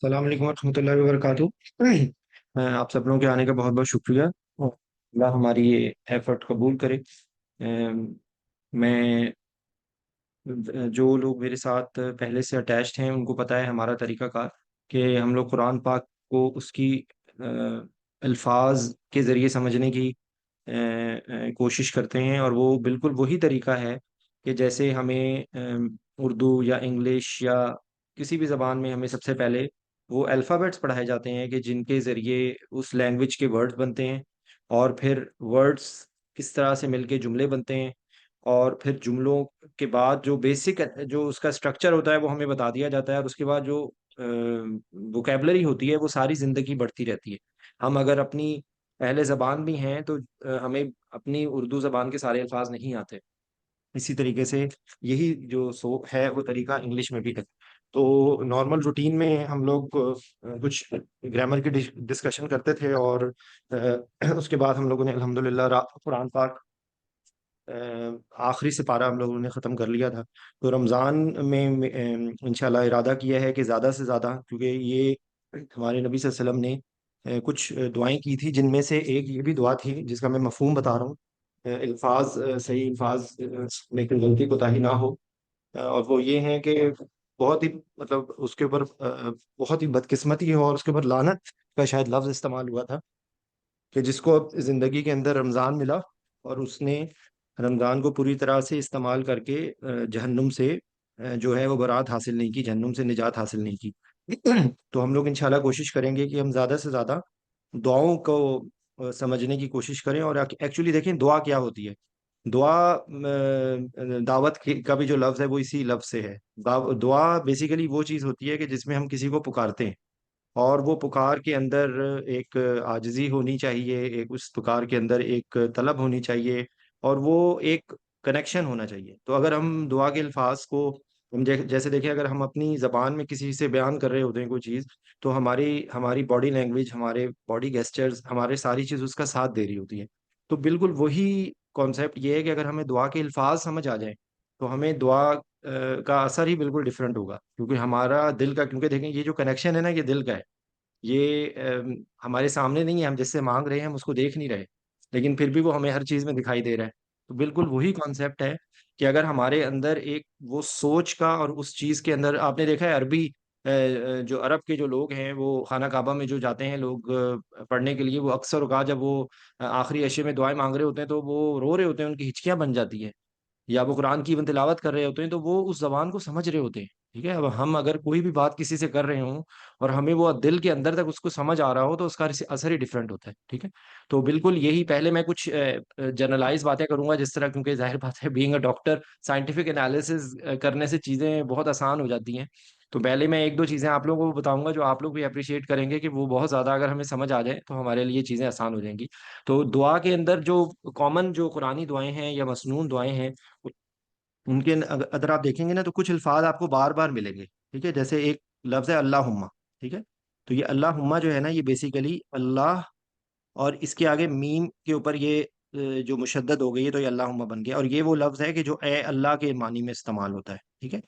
السلام علیکم ورحمۃ اللہ وبرکاتہ۔ آپ سب لوگوں کے آنے کا بہت بہت شکریہ۔ اللہ ہماری یہ ایفرٹ قبول کرے۔ میں جو لوگ میرے ساتھ پہلے سے اٹیچڈ ہیں ان کو پتہ ہے ہمارا طریقہ کار، کہ ہم لوگ قرآن پاک کو اس کی الفاظ کے ذریعے سمجھنے کی کوشش کرتے ہیں، اور وہ بالکل وہی طریقہ ہے کہ جیسے ہمیں اردو یا انگلش یا کسی بھی زبان میں ہمیں سب سے پہلے وہ الفابیٹس پڑھائے جاتے ہیں کہ جن کے ذریعے اس لینگویج کے ورڈز بنتے ہیں، اور پھر ورڈز کس طرح سے مل کے جملے بنتے ہیں، اور پھر جملوں کے بعد جو بیسک جو اس کا اسٹرکچر ہوتا ہے وہ ہمیں بتا دیا جاتا ہے، اور اس کے بعد جو ووکیبلری ہوتی ہے وہ ساری زندگی بڑھتی رہتی ہے۔ ہم اگر اپنی اہل زبان بھی ہیں تو ہمیں اپنی اردو زبان کے سارے الفاظ نہیں آتے، اسی طریقے سے یہی جو سو ہے وہ طریقہ انگلش میں بھی ہے۔ تو نارمل روٹین میں ہم لوگ کچھ گرامر کی ڈسکشن کرتے تھے، اور اس کے بعد ہم لوگوں نے الحمدللہ قرآن پاک آخری سپارہ ہم لوگوں نے ختم کر لیا تھا۔ تو رمضان میں انشاءاللہ ارادہ کیا ہے کہ زیادہ سے زیادہ، کیونکہ یہ ہمارے نبی صلی اللہ علیہ وسلم نے کچھ دعائیں کی تھی، جن میں سے ایک یہ بھی دعا تھی جس کا میں مفہوم بتا رہا ہوں۔ الفاظ صحیح الفاظ میں کوئی غلطی کوتاہی نہ ہو، اور وہ یہ ہیں کہ بہت ہی مطلب اس کے اوپر بہت ہی بدقسمتی ہے، اور اس کے اوپر لعنت کا شاید لفظ استعمال ہوا تھا، کہ جس کو اب زندگی کے اندر رمضان ملا اور اس نے رمضان کو پوری طرح سے استعمال کر کے جہنم سے جو ہے وہ برات حاصل نہیں کی، جہنم سے نجات حاصل نہیں کی۔ تو ہم لوگ انشاءاللہ کوشش کریں گے کہ ہم زیادہ سے زیادہ دعاؤں کو سمجھنے کی کوشش کریں، اور ایکچولی دیکھیں دعا کیا ہوتی ہے۔ دعا دعوت کا بھی جو لفظ ہے وہ اسی لفظ سے ہے۔ دعا بیسیکلی وہ چیز ہوتی ہے کہ جس میں ہم کسی کو پکارتے ہیں، اور وہ پکار کے اندر ایک عاجزی ہونی چاہیے، ایک اس پکار کے اندر ایک طلب ہونی چاہیے، اور وہ ایک کنیکشن ہونا چاہیے۔ تو اگر ہم دعا کے الفاظ کو ہم جیسے دیکھیں، اگر ہم اپنی زبان میں کسی سے بیان کر رہے ہوتے ہیں کوئی چیز، تو ہماری ہماری باڈی لینگویج، ہمارے باڈی گیسچرز، ہمارے ساری چیز اس کا ساتھ دے رہی ہوتی ہے۔ تو بالکل وہی کانسیپٹ یہ ہے کہ اگر ہمیں دعا کے الفاظ سمجھ آ جائیں تو ہمیں دعا کا اثر ہی بالکل ڈفرینٹ ہوگا، کیونکہ ہمارا دل کا، کیونکہ دیکھیں یہ جو کنیکشن ہے نا یہ دل کا ہے۔ یہ ہمارے سامنے نہیں ہے، ہم جس سے مانگ رہے ہیں ہم اس کو دیکھ نہیں رہے، لیکن پھر بھی وہ ہمیں ہر چیز میں دکھائی دے رہا ہے۔ تو بالکل وہی کانسیپٹ ہے کہ اگر ہمارے اندر ایک وہ سوچ کا، اور اس چیز کے اندر آپ نے دیکھا ہے عربی جو عرب کے جو لوگ ہیں وہ خانہ کعبہ میں جو جاتے ہیں لوگ پڑھنے کے لیے، وہ اکثر اوقات جب وہ آخری عشرے میں دعائیں مانگ رہے ہوتے ہیں تو وہ رو رہے ہوتے ہیں، ان کی ہچکیاں بن جاتی ہیں، یا وہ قرآن کی تلاوت کر رہے ہوتے ہیں تو وہ اس زبان کو سمجھ رہے ہوتے ہیں۔ ٹھیک ہے، اب ہم اگر کوئی بھی بات کسی سے کر رہے ہوں اور ہمیں وہ دل کے اندر تک اس کو سمجھ آ رہا ہو تو اس کا اثر ہی ڈفرینٹ ہوتا ہے۔ ٹھیک ہے، تو بالکل یہی پہلے میں کچھ جنرلائز باتیں کروں گا، جس طرح، کیونکہ ظاہر بات ہے being a doctor scientific analysis کرنے سے چیزیں بہت آسان ہو جاتی ہیں۔ تو پہلے میں ایک دو چیزیں آپ لوگوں کو بتاؤں گا جو آپ لوگ بھی اپریشیٹ کریں گے، کہ وہ بہت زیادہ اگر ہمیں سمجھ آ جائے تو ہمارے لیے چیزیں آسان ہو جائیں گی۔ تو دعا کے اندر جو کامن جو قرآنی دعائیں ہیں یا مسنون دعائیں ہیں، ان کے اگر آپ دیکھیں گے نا تو کچھ الفاظ آپ کو بار بار ملیں گے۔ ٹھیک ہے، جیسے ایک لفظ ہے اللہم۔ ٹھیک ہے، تو یہ اللہم جو ہے نا یہ بیسیکلی اللہ، اور اس کے آگے میم کے اوپر یہ جو مشدد ہو گئی ہے تو یہ اللہم بن گیا، اور یہ وہ لفظ ہے کہ جو اے اللہ کے معنی میں استعمال ہوتا ہے۔ ٹھیک ہے،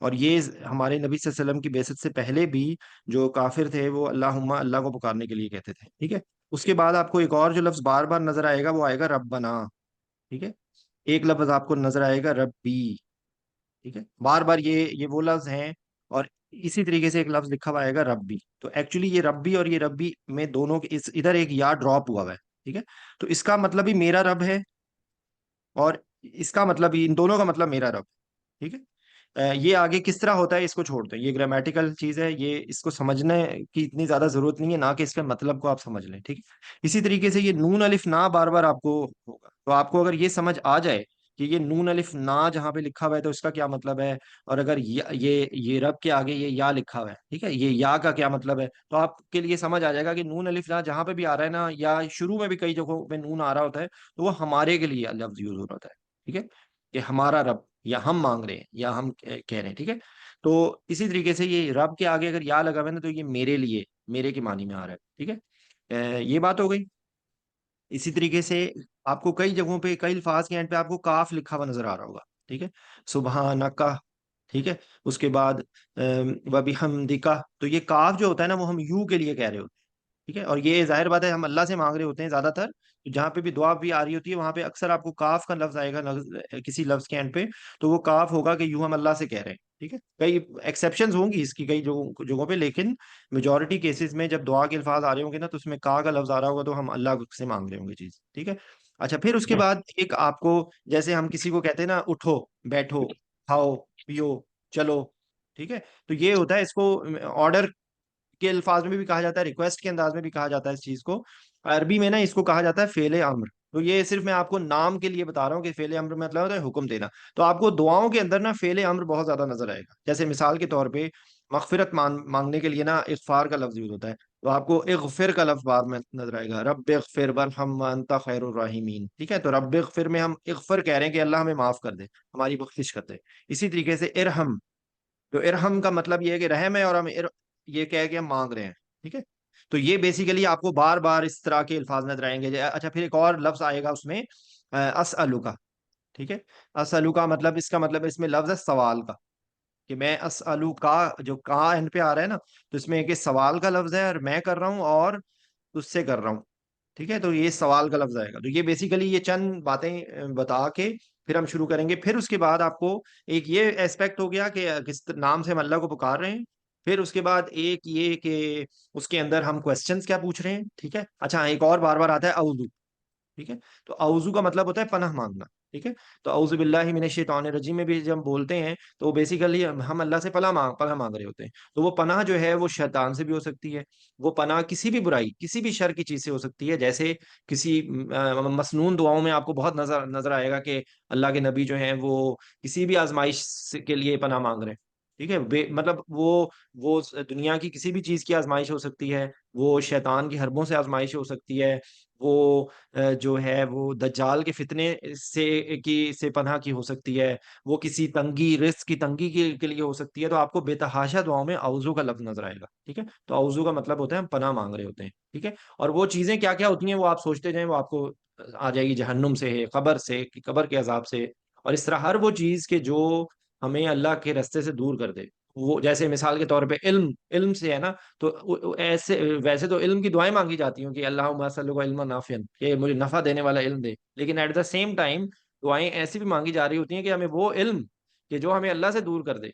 اور یہ ہمارے نبی صلی اللہ علیہ وسلم کی بعثت سے پہلے بھی جو کافر تھے وہ اللہم اللہ کو پکارنے کے لیے کہتے تھے۔ ٹھیک ہے، اس کے بعد آپ کو ایک اور جو لفظ بار بار نظر آئے گا وہ آئے گا ربنا۔ ٹھیک ہے، ایک لفظ آپ کو نظر آئے گا ربی۔ ٹھیک ہے، بار بار یہ وہ لفظ ہیں، اور اسی طریقے سے ایک لفظ لکھا ہوا آئے گا ربی۔ تو ایکچولی یہ ربی اور یہ ربی میں دونوں کے ادھر ایک یا ڈراپ ہوا ہے۔ ٹھیک ہے، تو اس کا مطلب ہی میرا رب ہے، اور اس کا مطلب ہی، ان دونوں کا مطلب میرا رب۔ ٹھیک ہے، یہ آگے کس طرح ہوتا ہے اس کو چھوڑ دیں، یہ گرامیٹیکل چیز ہے، یہ اس کو سمجھنے کی اتنی زیادہ ضرورت نہیں ہے، نہ کہ اس کے مطلب کو آپ سمجھ لیں۔ ٹھیک ہے، اسی طریقے سے یہ نون الف نا بار بار آپ کو ہوگا، تو آپ کو اگر یہ سمجھ آ جائے کہ یہ نون الف نا جہاں پہ لکھا ہوا ہے تو اس کا کیا مطلب ہے، اور اگر یہ رب کے آگے یہ یا لکھا ہوا ہے، ٹھیک ہے، یہ یا کا کیا مطلب ہے، تو آپ کے لیے سمجھ آ جائے گا کہ نون الف نا جہاں پہ بھی آ رہا ہے نا، یا شروع میں بھی کئی جگہوں پہ نون آ رہا ہوتا ہے تو وہ ہمارے کے لیے لفظ یوز ہو رہا ہوتا ہے۔ ٹھیک ہے، کہ ہمارا رب، یا ہم مانگ رہے ہیں، یا ہم کہہ رہے ہیں۔ ٹھیک ہے، تو اسی طریقے سے یہ رب کے آگے اگر یا لگا ہوا ہے نا تو یہ میرے لیے، میرے کے معنی میں آ رہا ہے۔ ٹھیک ہے، یہ بات ہو گئی۔ اسی طریقے سے آپ کو کئی جگہوں پہ، کئی الفاظ کے اینڈ پہ آپ کو کاف لکھا ہوا نظر آ رہا ہوگا۔ ٹھیک ہے، سبحانکا، ٹھیک ہے. اس کے بعد وَبِحَمْدِكَ، تو یہ کاف جو ہوتا ہے نا وہ ہم یو کے لیے کہہ رہے ہوتے ہیں. ٹھیک ہے. اور یہ ظاہر بات ہے ہم اللہ سے مانگ رہے ہوتے ہیں زیادہ تر. تو جہاں پہ بھی دعا بھی آ رہی ہوتی ہے وہاں پہ اکثر آپ کو کاف کا لفظ آئے گا کسی لفظ کے اینڈ پہ. تو وہ کاف ہوگا کہ یوں ہم اللہ سے کہہ رہے ہیں. ٹھیک ہے. کئی ایکسیپشنز ہوں گی اس کی کئی جگہوں پہ، لیکن میجورٹی کیسز میں جب دعا کے الفاظ آ رہے ہوں گے نا تو اس میں کا لفظ آ رہا ہوگا تو ہم اللہ سے مانگ رہے ہوں گے چیز. ٹھیک ہے. اچھا پھر اس کے بعد ایک آپ کو، جیسے ہم کسی کو کہتے ہیں نا اٹھو، بیٹھو، کھاؤ، پیو، چلو. ٹھیک ہے. تو یہ ہوتا ہے، اس کو آرڈر کے الفاظ میں بھی کہا جاتا ہے، ریکویسٹ کے انداز میں بھی کہا جاتا ہے اس چیز کو. عربی میں نا اس کو کہا جاتا ہے فعل امر. تو یہ صرف میں آپ کو نام کے لیے بتا رہا ہوں کہ فعل امر مطلب ہوتا ہے حکم دینا. تو آپ کو دعاؤں کے اندر نا فعل امر بہت زیادہ نظر آئے گا. جیسے مثال کے طور پہ مغفرت مانگنے کے لیے نا اغفار کا لفظ یوز ہوتا ہے. تو آپ کو اغفر کا لفظ بعد میں نظر آئے گا، رب اغفر وارحم وانت خیر الراحمین. ٹھیک ہے. تو رب اغفر میں ہم اغفر کہہ رہے ہیں کہ اللہ ہمیں معاف کر دے، ہماری بخشش کر دے. اسی طریقے سے ارحم، تو ارحم کا مطلب یہ ہے کہ رحم ہے، اور ہم یہ کہہ کے ہم مانگ رہے ہیں. ٹھیک ہے. تو یہ بیسیکلی آپ کو بار بار اس طرح کے الفاظ نظر آئیں گے. اچھا پھر ایک اور لفظ آئے گا اس میں، اسألوکا. ٹھیک ہے. اسألوکا مطلب، اس کا مطلب اس میں لفظ ہے سوال کا، کہ میں اسألو کا جو کا اینڈ پہ آ رہا ہے نا، تو اس میں ایک سوال کا لفظ ہے، اور میں کر رہا ہوں اور اس سے کر رہا ہوں. ٹھیک ہے. تو یہ سوال کا لفظ آئے گا. تو یہ بیسیکلی یہ چند باتیں بتا کے پھر ہم شروع کریں گے. پھر اس کے بعد آپ کو ایک یہ ایسپیکٹ ہو گیا کہ کس نام سے ہم اللہ کو پکار رہے ہیں. پھر اس کے بعد ایک یہ کہ اس کے اندر ہم کوسچنز کیا پوچھ رہے ہیں. ٹھیک ہے. اچھا ایک اور بار بار آتا ہے اعوذ. ٹھیک ہے. تو اعوذ کا مطلب ہوتا ہے پناہ مانگنا. ٹھیک ہے. تو اعوذ باللہ من الشیطان الرجیم میں بھی جب ہم بولتے ہیں تو بیسیکلی ہم اللہ سے پناہ مانگ رہے ہوتے ہیں. تو وہ پناہ جو ہے وہ شیطان سے بھی ہو سکتی ہے، وہ پناہ کسی بھی برائی، کسی بھی شر کی چیز سے ہو سکتی ہے. جیسے کسی مسنون دعاؤں میں آپ کو بہت نظر آئے گا کہ اللہ کے نبی جو ہیں وہ کسی بھی آزمائش کے لیے پناہ مانگ رہے ہیں. ٹھیک ہے. مطلب وہ دنیا کی کسی بھی چیز کی آزمائش ہو سکتی ہے، وہ شیطان کی حربوں سے آزمائش ہو سکتی ہے، وہ جو ہے وہ دجال کے فتنے سے پناہ کی ہو سکتی ہے، وہ کسی تنگی، رزق کی تنگی کے لیے ہو سکتی ہے. تو آپ کو بے تحاشا دعاؤں میں اعوذ کا لفظ نظر آئے گا. ٹھیک ہے. تو اعوذ کا مطلب ہوتا ہے ہم پناہ مانگ رہے ہوتے ہیں. ٹھیک ہے. اور وہ چیزیں کیا کیا ہوتی ہیں وہ آپ سوچتے جائیں، وہ آپ کو آ جائے گی جہنم سے، قبر سے، قبر کے عذاب سے، اور اس طرح ہر وہ چیز کے جو ہمیں اللہ کے رستے سے دور کر دے. وہ جیسے مثال کے طور پہ علم سے ہے نا، تو ایسے ویسے تو علم کی دعائیں مانگی جاتی ہوں کہ اللہم اسألک علما نافعا، کہ مجھے نفع دینے والا علم دے. لیکن ایٹ دا سیم ٹائم دعائیں ایسی بھی مانگی جا رہی ہوتی ہیں کہ ہمیں وہ علم کہ جو ہمیں اللہ سے دور کر دے،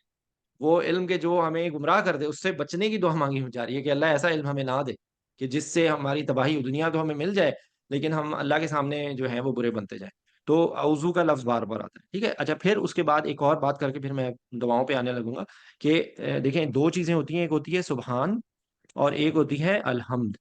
وہ علم کے جو ہمیں گمراہ کر دے، اس سے بچنے کی دعا مانگی جا رہی ہے کہ اللہ ایسا علم ہمیں نہ دے کہ جس سے ہماری تباہی ہو. دنیا تو ہمیں مل جائے لیکن ہم اللہ کے سامنے جو ہیں وہ برے بنتے جائیں. تو اوضو کا لفظ بار بار آتا ہے. ٹھیک ہے. اچھا پھر اس کے بعد ایک اور بات کر کے پھر میں دعاؤں پہ آنے لگوں گا کہ دیکھیں دو چیزیں ہوتی ہیں، ایک ہوتی ہے سبحان اور ایک ہوتی ہے الحمد.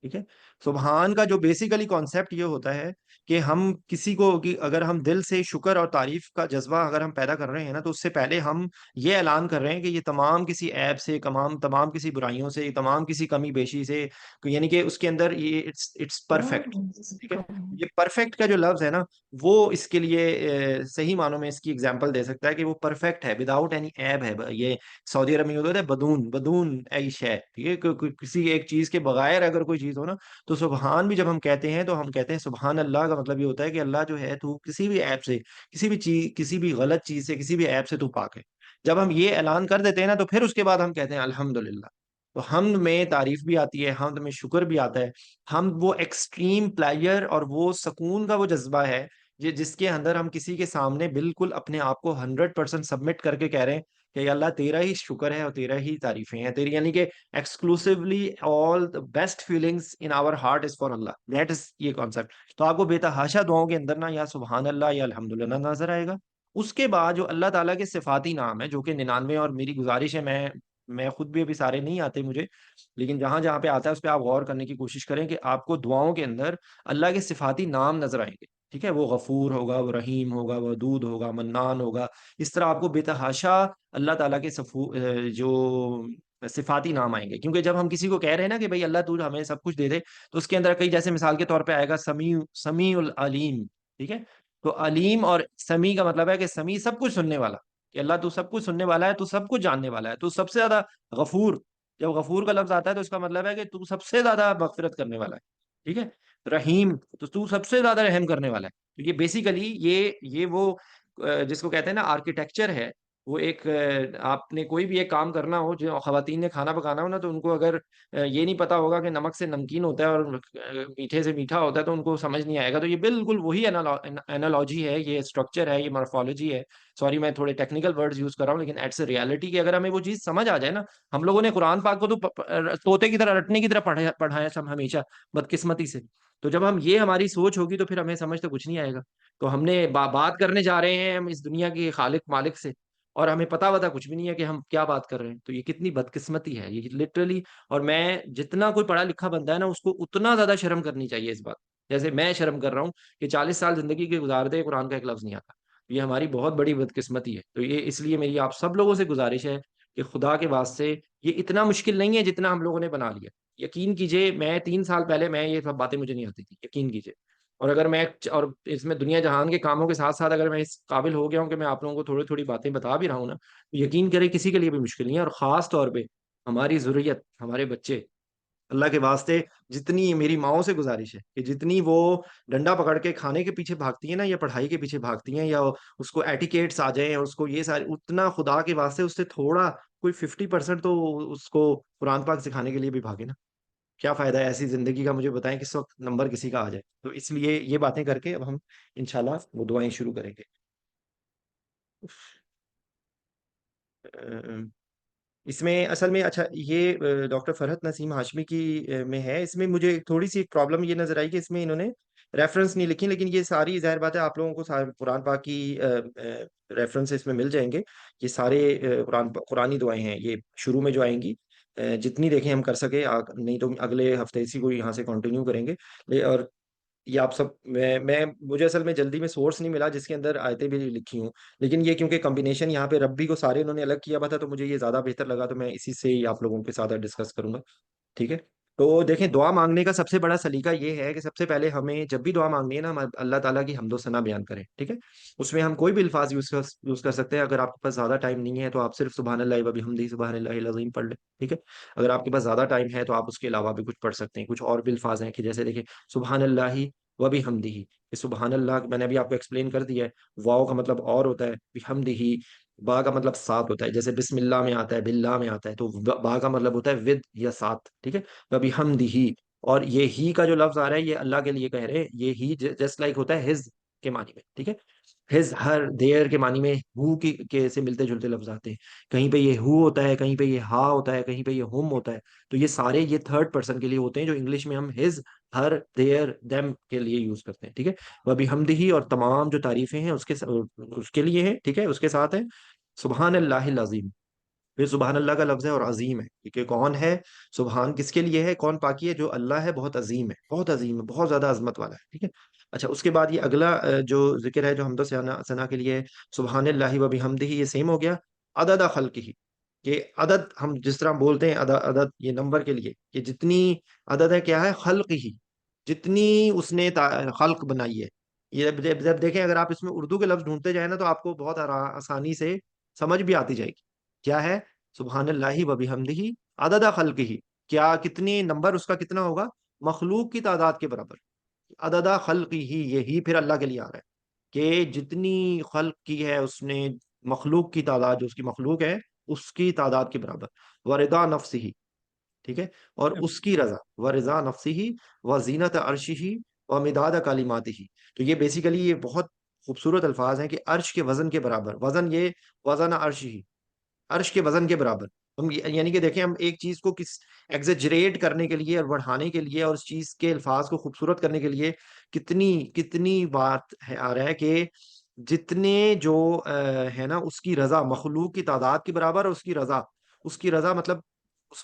ٹھیک ہے. سبحان کا جو بیسیکلی کانسیپٹ یہ ہوتا ہے کہ ہم کسی کو کہ اگر ہم دل سے شکر اور تعریف کا جذبہ اگر ہم پیدا کر رہے ہیں نا، تو اس سے پہلے ہم یہ اعلان کر رہے ہیں کہ یہ تمام کسی عیب سے، تمام کسی برائیوں سے، تمام کسی کمی بیشی سے، یعنی کہ اس کے اندر یہ اٹس پرفیکٹ. ٹھیک ہے. یہ پرفیکٹ کا جو لفظ ہے نا، وہ اس کے لیے صحیح معنوں میں اس کی اگزامپل دے سکتا ہے کہ وہ پرفیکٹ ہے، وداؤٹ اینی ایب ہے. یہ سعودی عرب میں ہوتا ہے بدون ای شے. ٹھیک ہے. کسی ایک چیز کے بغیر اگر کوئی چیز ہو نا، تو سبحان بھی جب ہم کہتے ہیں تو ہم کہتے ہیں سبحان اللہ کا مطلب یہ ہوتا ہے کہ اللہ جو ہے تو کسی بھی ایپ سے، کسی بھی چیز، کسی بھی غلط چیز سے، کسی بھی ایپ سے تو پاک ہے. جب ہم یہ اعلان کر دیتے ہیں نا، تو پھر اس کے بعد ہم کہتے ہیں الحمدللہ. تو حمد میں تعریف بھی آتی ہے، حمد میں شکر بھی آتا ہے. حمد وہ ایکسٹریم پلیئر اور وہ سکون کا وہ جذبہ ہے جس کے اندر ہم کسی کے سامنے بالکل اپنے آپ کو 100% سبمٹ کر کے کہہ رہے ہیں کہ یا اللہ تیرا ہی شکر ہے اور تیرا ہی تعریفیں ہیں تیری، یعنی کہ exclusively all the best feelings in our heart is for Allah. That is یہ concept. تو آپ کو بے تحاشا دعاؤں کے اندر نا یا سبحان اللہ یا الحمدللہ نظر آئے گا. اس کے بعد جو اللہ تعالیٰ کے صفاتی نام ہے جو کہ 99، اور میری گزارش ہے، میں خود بھی ابھی سارے نہیں آتے مجھے، لیکن جہاں جہاں پہ آتا ہے اس پہ آپ غور کرنے کی کوشش کریں کہ آپ کو دعاؤں کے اندر اللہ کے صفاتی نام نظر آئیں گے. ٹھیک ہے. وہ غفور ہوگا، وہ رحیم ہوگا، وہ ودود ہوگا، منان ہوگا. اس طرح آپ کو بے تحاشا اللہ تعالیٰ کے جو صفاتی نام آئیں گے. کیونکہ جب ہم کسی کو کہہ رہے ہیں نا کہ بھائی اللہ تو ہمیں سب کچھ دے دے، تو اس کے اندر کئی، جیسے مثال کے طور پہ آئے گا سمیع العلیم. ٹھیک ہے. تو علیم اور سمیع کا مطلب ہے کہ سمیع سب کچھ سننے والا، کہ اللہ تو سب کچھ سننے والا ہے، تو سب کچھ جاننے والا ہے، تو سب سے زیادہ غفور. جب غفور کا لفظ آتا ہے تو اس کا مطلب ہے کہ تو سب سے زیادہ مغفرت کرنے والا ہے. ٹھیک ہے. رحیم، تو سب سے زیادہ رحم کرنے والا ہے. تو یہ بیسیکلی یہ وہ جس کو کہتے ہیں نا آرکیٹیکچر ہے وہ ایک آپ نے کوئی بھی ایک کام کرنا ہو، جو خواتین نے کھانا پکانا ہو نا، تو ان کو اگر یہ نہیں پتا ہوگا کہ نمک سے نمکین ہوتا ہے اور میٹھے سے میٹھا ہوتا ہے، تو ان کو سمجھ نہیں آئے گا. تو یہ بالکل وہی انالوجی ہے، یہ اسٹرکچر ہے، یہ مارفالوجی ہے. سوری میں تھوڑے ٹیکنیکل ورڈز یوز کر رہا ہوں، لیکن ایٹس اے ریالٹی کہ اگر ہمیں وہ چیز سمجھ آ جائے نا. ہم لوگوں نے قرآن پاک کو تو طوطے کی طرح، رٹنے کی طرح پڑھایا سب ہمیشہ، بدقسمتی سے. تو جب ہم یہ ہماری سوچ ہوگی تو پھر ہمیں سمجھ تو کچھ نہیں آئے گا. تو ہم نے بات کرنے جا رہے ہیں ہم اس دنیا کے خالق مالک سے، اور ہمیں پتا کچھ بھی نہیں ہے کہ ہم کیا بات کر رہے ہیں. تو یہ کتنی بدقسمتی ہے یہ لٹرلی. اور میں جتنا کوئی پڑھا لکھا بندہ ہے نا، اس کو اتنا زیادہ شرم کرنی چاہیے اس بات، جیسے میں شرم کر رہا ہوں کہ 40 سال زندگی کے گزار دے، قرآن کا ایک لفظ نہیں آتا. یہ ہماری بہت بڑی بدقسمتی ہے. تو یہ اس لیے میری آپ سب لوگوں سے گزارش ہے کہ خدا کے واسطے یہ اتنا مشکل نہیں ہے جتنا ہم لوگوں نے بنا لیا. یقین کیجئے، میں 3 سال پہلے میں یہ سب باتیں مجھے نہیں آتی تھی، یقین کیجئے. اور اگر میں اور اس میں دنیا جہان کے کاموں کے ساتھ ساتھ اگر میں اس قابل ہو گیا ہوں کہ میں آپ لوگوں کو تھوڑی تھوڑی باتیں بتا بھی رہا ہوں نا، تو یقین کرے کسی کے لیے بھی مشکل نہیں ہے. اور خاص طور پہ ہماری ضروریت، ہمارے بچے، اللہ کے واسطے جتنی میری ماؤں سے گزارش ہے کہ جتنی وہ ڈنڈا پکڑ کے کھانے کے پیچھے بھاگتی ہیں نا، یا پڑھائی کے پیچھے بھاگتی ہیں، یا اس کو ایٹیکیٹس آ جائیں اور اس کو یہ سارے، اتنا خدا کے واسطے اس سے تھوڑا کوئی 50% تو اس کو قرآن پاک سکھانے کے لیے بھی بھاگے نا. کیا فائدہ ہے ایسی زندگی کا؟ مجھے بتائیں کس وقت نمبر کسی کا آ جائے. تو اس لیے یہ باتیں کر کے اب ہم انشاءاللہ وہ دعائیں شروع کریں گے. اس میں اصل میں اچھا یہ ڈاکٹر فرحت نسیم ہاشمی کی میں ہے. اس میں مجھے تھوڑی سی پرابلم یہ نظر آئی کہ اس میں انہوں نے ریفرنس نہیں لکھی، لیکن یہ ساری ظاہر بات ہے آپ لوگوں کو سارے قرآن پاک کی ریفرنس اس میں مل جائیں گے. یہ سارے قرآنی دعائیں ہیں، یہ شروع میں جو آئیں گی جتنی دیکھیں ہم کر سکے، نہیں تو اگلے ہفتے اسی کو یہاں سے کنٹینیو کریں گے. اور یہ آپ سب، میں مجھے اصل میں جلدی میں سورس نہیں ملا جس کے اندر آیتیں بھی لکھی ہوں، لیکن یہ کیونکہ کمبینیشن یہاں پہ ربی کو سارے انہوں نے الگ کیا ہوا تھا، تو مجھے یہ زیادہ بہتر لگا، تو میں اسی سے ہی آپ لوگوں کے ساتھ ڈسکس کروں گا. ٹھیک ہے. تو دیکھیں، دعا مانگنے کا سب سے بڑا سلیقہ یہ ہے کہ سب سے پہلے ہمیں جب بھی دعا مانگنی ہے نا، ہم اللہ تعالیٰ کی حمد و ثنا بیان کریں. ٹھیک ہے. اس میں ہم کوئی بھی الفاظ یوز کر سکتے ہیں. اگر آپ کے پاس زیادہ ٹائم نہیں ہے تو آپ صرف سبحان اللہ و بحمدہ سبحان اللہ العظیم پڑھ لیں. ٹھیک ہے. اگر آپ کے پاس زیادہ ٹائم ہے تو آپ اس کے علاوہ بھی کچھ پڑھ سکتے ہیں. کچھ اور بھی الفاظ ہیں کہ جیسے دیکھیں سبحان اللہ و بحمدہ. یہ سبحان اللہ میں نے ابھی آپ کو ایکسپلین کر دیا ہے. واو کا مطلب اور ہوتا ہے، بحمدہ با کا مطلب ساتھ ہوتا ہے. جیسے بسم اللہ میں آتا ہے، باللہ میں آتا ہے، تو با کا مطلب ہوتا ہے ود یا ساتھ. ٹھیک ہے. وبحمدہ، اور یہ ہی کا جو لفظ آ رہا ہے یہ اللہ کے لیے کہہ رہے ہیں. یہ ہی جسٹ لائک ہوتا ہے ہز کے معنی میں. ٹھیک ہے. ہز، ہر، دیر کے معنی میں ہو کے سے ملتے جلتے لفظ آتے ہیں. کہیں پہ یہ ہو ہوتا ہے، کہیں پہ یہ ہا ہوتا ہے، کہیں پہ یہ ہوم ہوتا ہے. تو یہ سارے یہ تھرڈ پرسن کے لیے ہوتے ہیں، جو انگلش میں ہم ہز، ہر، دیر، دیم کے لیے یوز کرتے ہیں. ٹھیک ہے. وبحمدہ، اور تمام جو تعریفیں ہیں اس کے لیے ہیں. ٹھیک ہے. اس کے ساتھ ہے سبحان اللہ العظیم. پھر سبحان اللہ کا لفظ ہے اور عظیم ہے، کیونکہ کون ہے سبحان کس کے لیے ہے، کون پاکی ہے؟ جو اللہ ہے، بہت عظیم ہے، بہت عظیم ہے، بہت زیادہ عظمت والا ہے. ٹھیک ہے. اچھا، اس کے بعد یہ اگلا جو ذکر ہے جو حمد و ثنا کے لیے ہے، سبحان اللہ و بحمدہ، یہ سیم ہو گیا عدد خلقہ. کہ عدد ہم جس طرح بولتے ہیں عدد، عدد یہ نمبر کے لیے، کہ جتنی عدد ہے کیا ہے، خلق ہی، جتنی اس نے خلق بنائی ہے. یہ جب دیکھیں، اگر آپ اس میں اردو کے لفظ ڈھونڈتے جائیں نا تو آپ کو بہت آسانی سے سمجھ بھی آتی جائے گی. کیا ہے؟ سبحان اللہ و بحمدہ عدد خلقہ. کیا کتنی نمبر اس کا کتنا ہوگا؟ مخلوق کی تعداد کے برابر. عدد خلقہ، یہی پھر اللہ کے لیے آ رہا ہے کہ جتنی خلق کی ہے اس نے، مخلوق کی تعداد، جو اس کی مخلوق ہے اس کی تعداد کے برابر. ورضا نفسہ. ٹھیک ہے. اور اس کی رضا، ورضا نفسہ و زینت عرشہ و مداد کلماتہ. تو یہ بیسیکلی یہ بہت خوبصورت الفاظ ہیں کہ عرش کے وزن کے برابر. وزن یہ وزن عرش ہی، عرش کے وزن کے برابر. ہم یعنی کہ دیکھیں، ہم ایک چیز کو کس ایگزیجریٹ کرنے کے لیے اور بڑھانے کے لیے اور اس چیز کے الفاظ کو خوبصورت کرنے کے لیے کتنی کتنی بات ہے آ رہا ہے کہ جتنے جو ہے نا اس کی رضا مخلوق کی تعداد کے برابر، اور اس کی رضا مطلب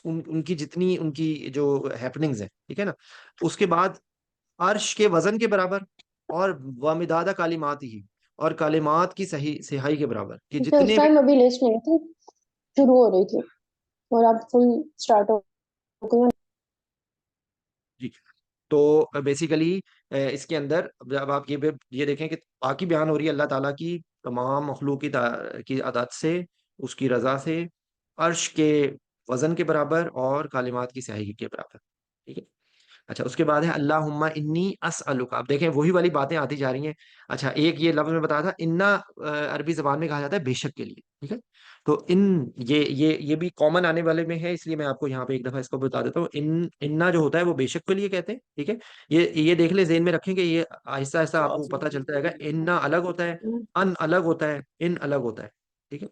ان کی جتنی ان کی جو ہیپننگز ہیں. ٹھیک ہے نا. اس کے بعد عرش کے وزن کے برابر، اور وامداد کلمات ہی، اور کلمات کی صحیح صحائی کے برابر، کہ جیسے اس جتنے بھی. ٹائم ابھی لسٹ نہیں تھی، شروع ہو رہی تھی اور اب فل سٹارٹ ہو گئی. جی. تو بیسیکلی اس کے اندر جب آپ یہ دیکھیں کہ پاکی بیان ہو رہی ہے اللہ تعالیٰ کی تمام مخلوق کی عدد سے، اس کی رضا سے، عرش کے وزن کے برابر اور کلمات کی صحیح کے برابر. ٹھیک ہے. اچھا اس کے بعد ہے اللہم انی اسألک. اب دیکھیں وہی والی باتیں آتی جا رہی ہیں. اچھا ایک یہ لفظ میں بتایا تھا انا، عربی زبان میں کہا جاتا ہے بے شک کے لیے. ٹھیک ہے. تو ان یہ بھی کامن آنے والے میں ہے، اس لیے میں آپ کو یہاں پہ ایک دفعہ اس کو بتا دیتا ہوں. انا جو ہوتا ہے وہ بے شک کے لیے کہتے ہیں. ٹھیک ہے. یہ دیکھ لیں، ذہن میں رکھیں کہ یہ آہستہ آہستہ آپ کو پتہ چلتا رہے گا. انا الگ ہوتا ہے، ان الگ ہوتا ہے، ان الگ ہوتا ہے. ٹھیک ہے.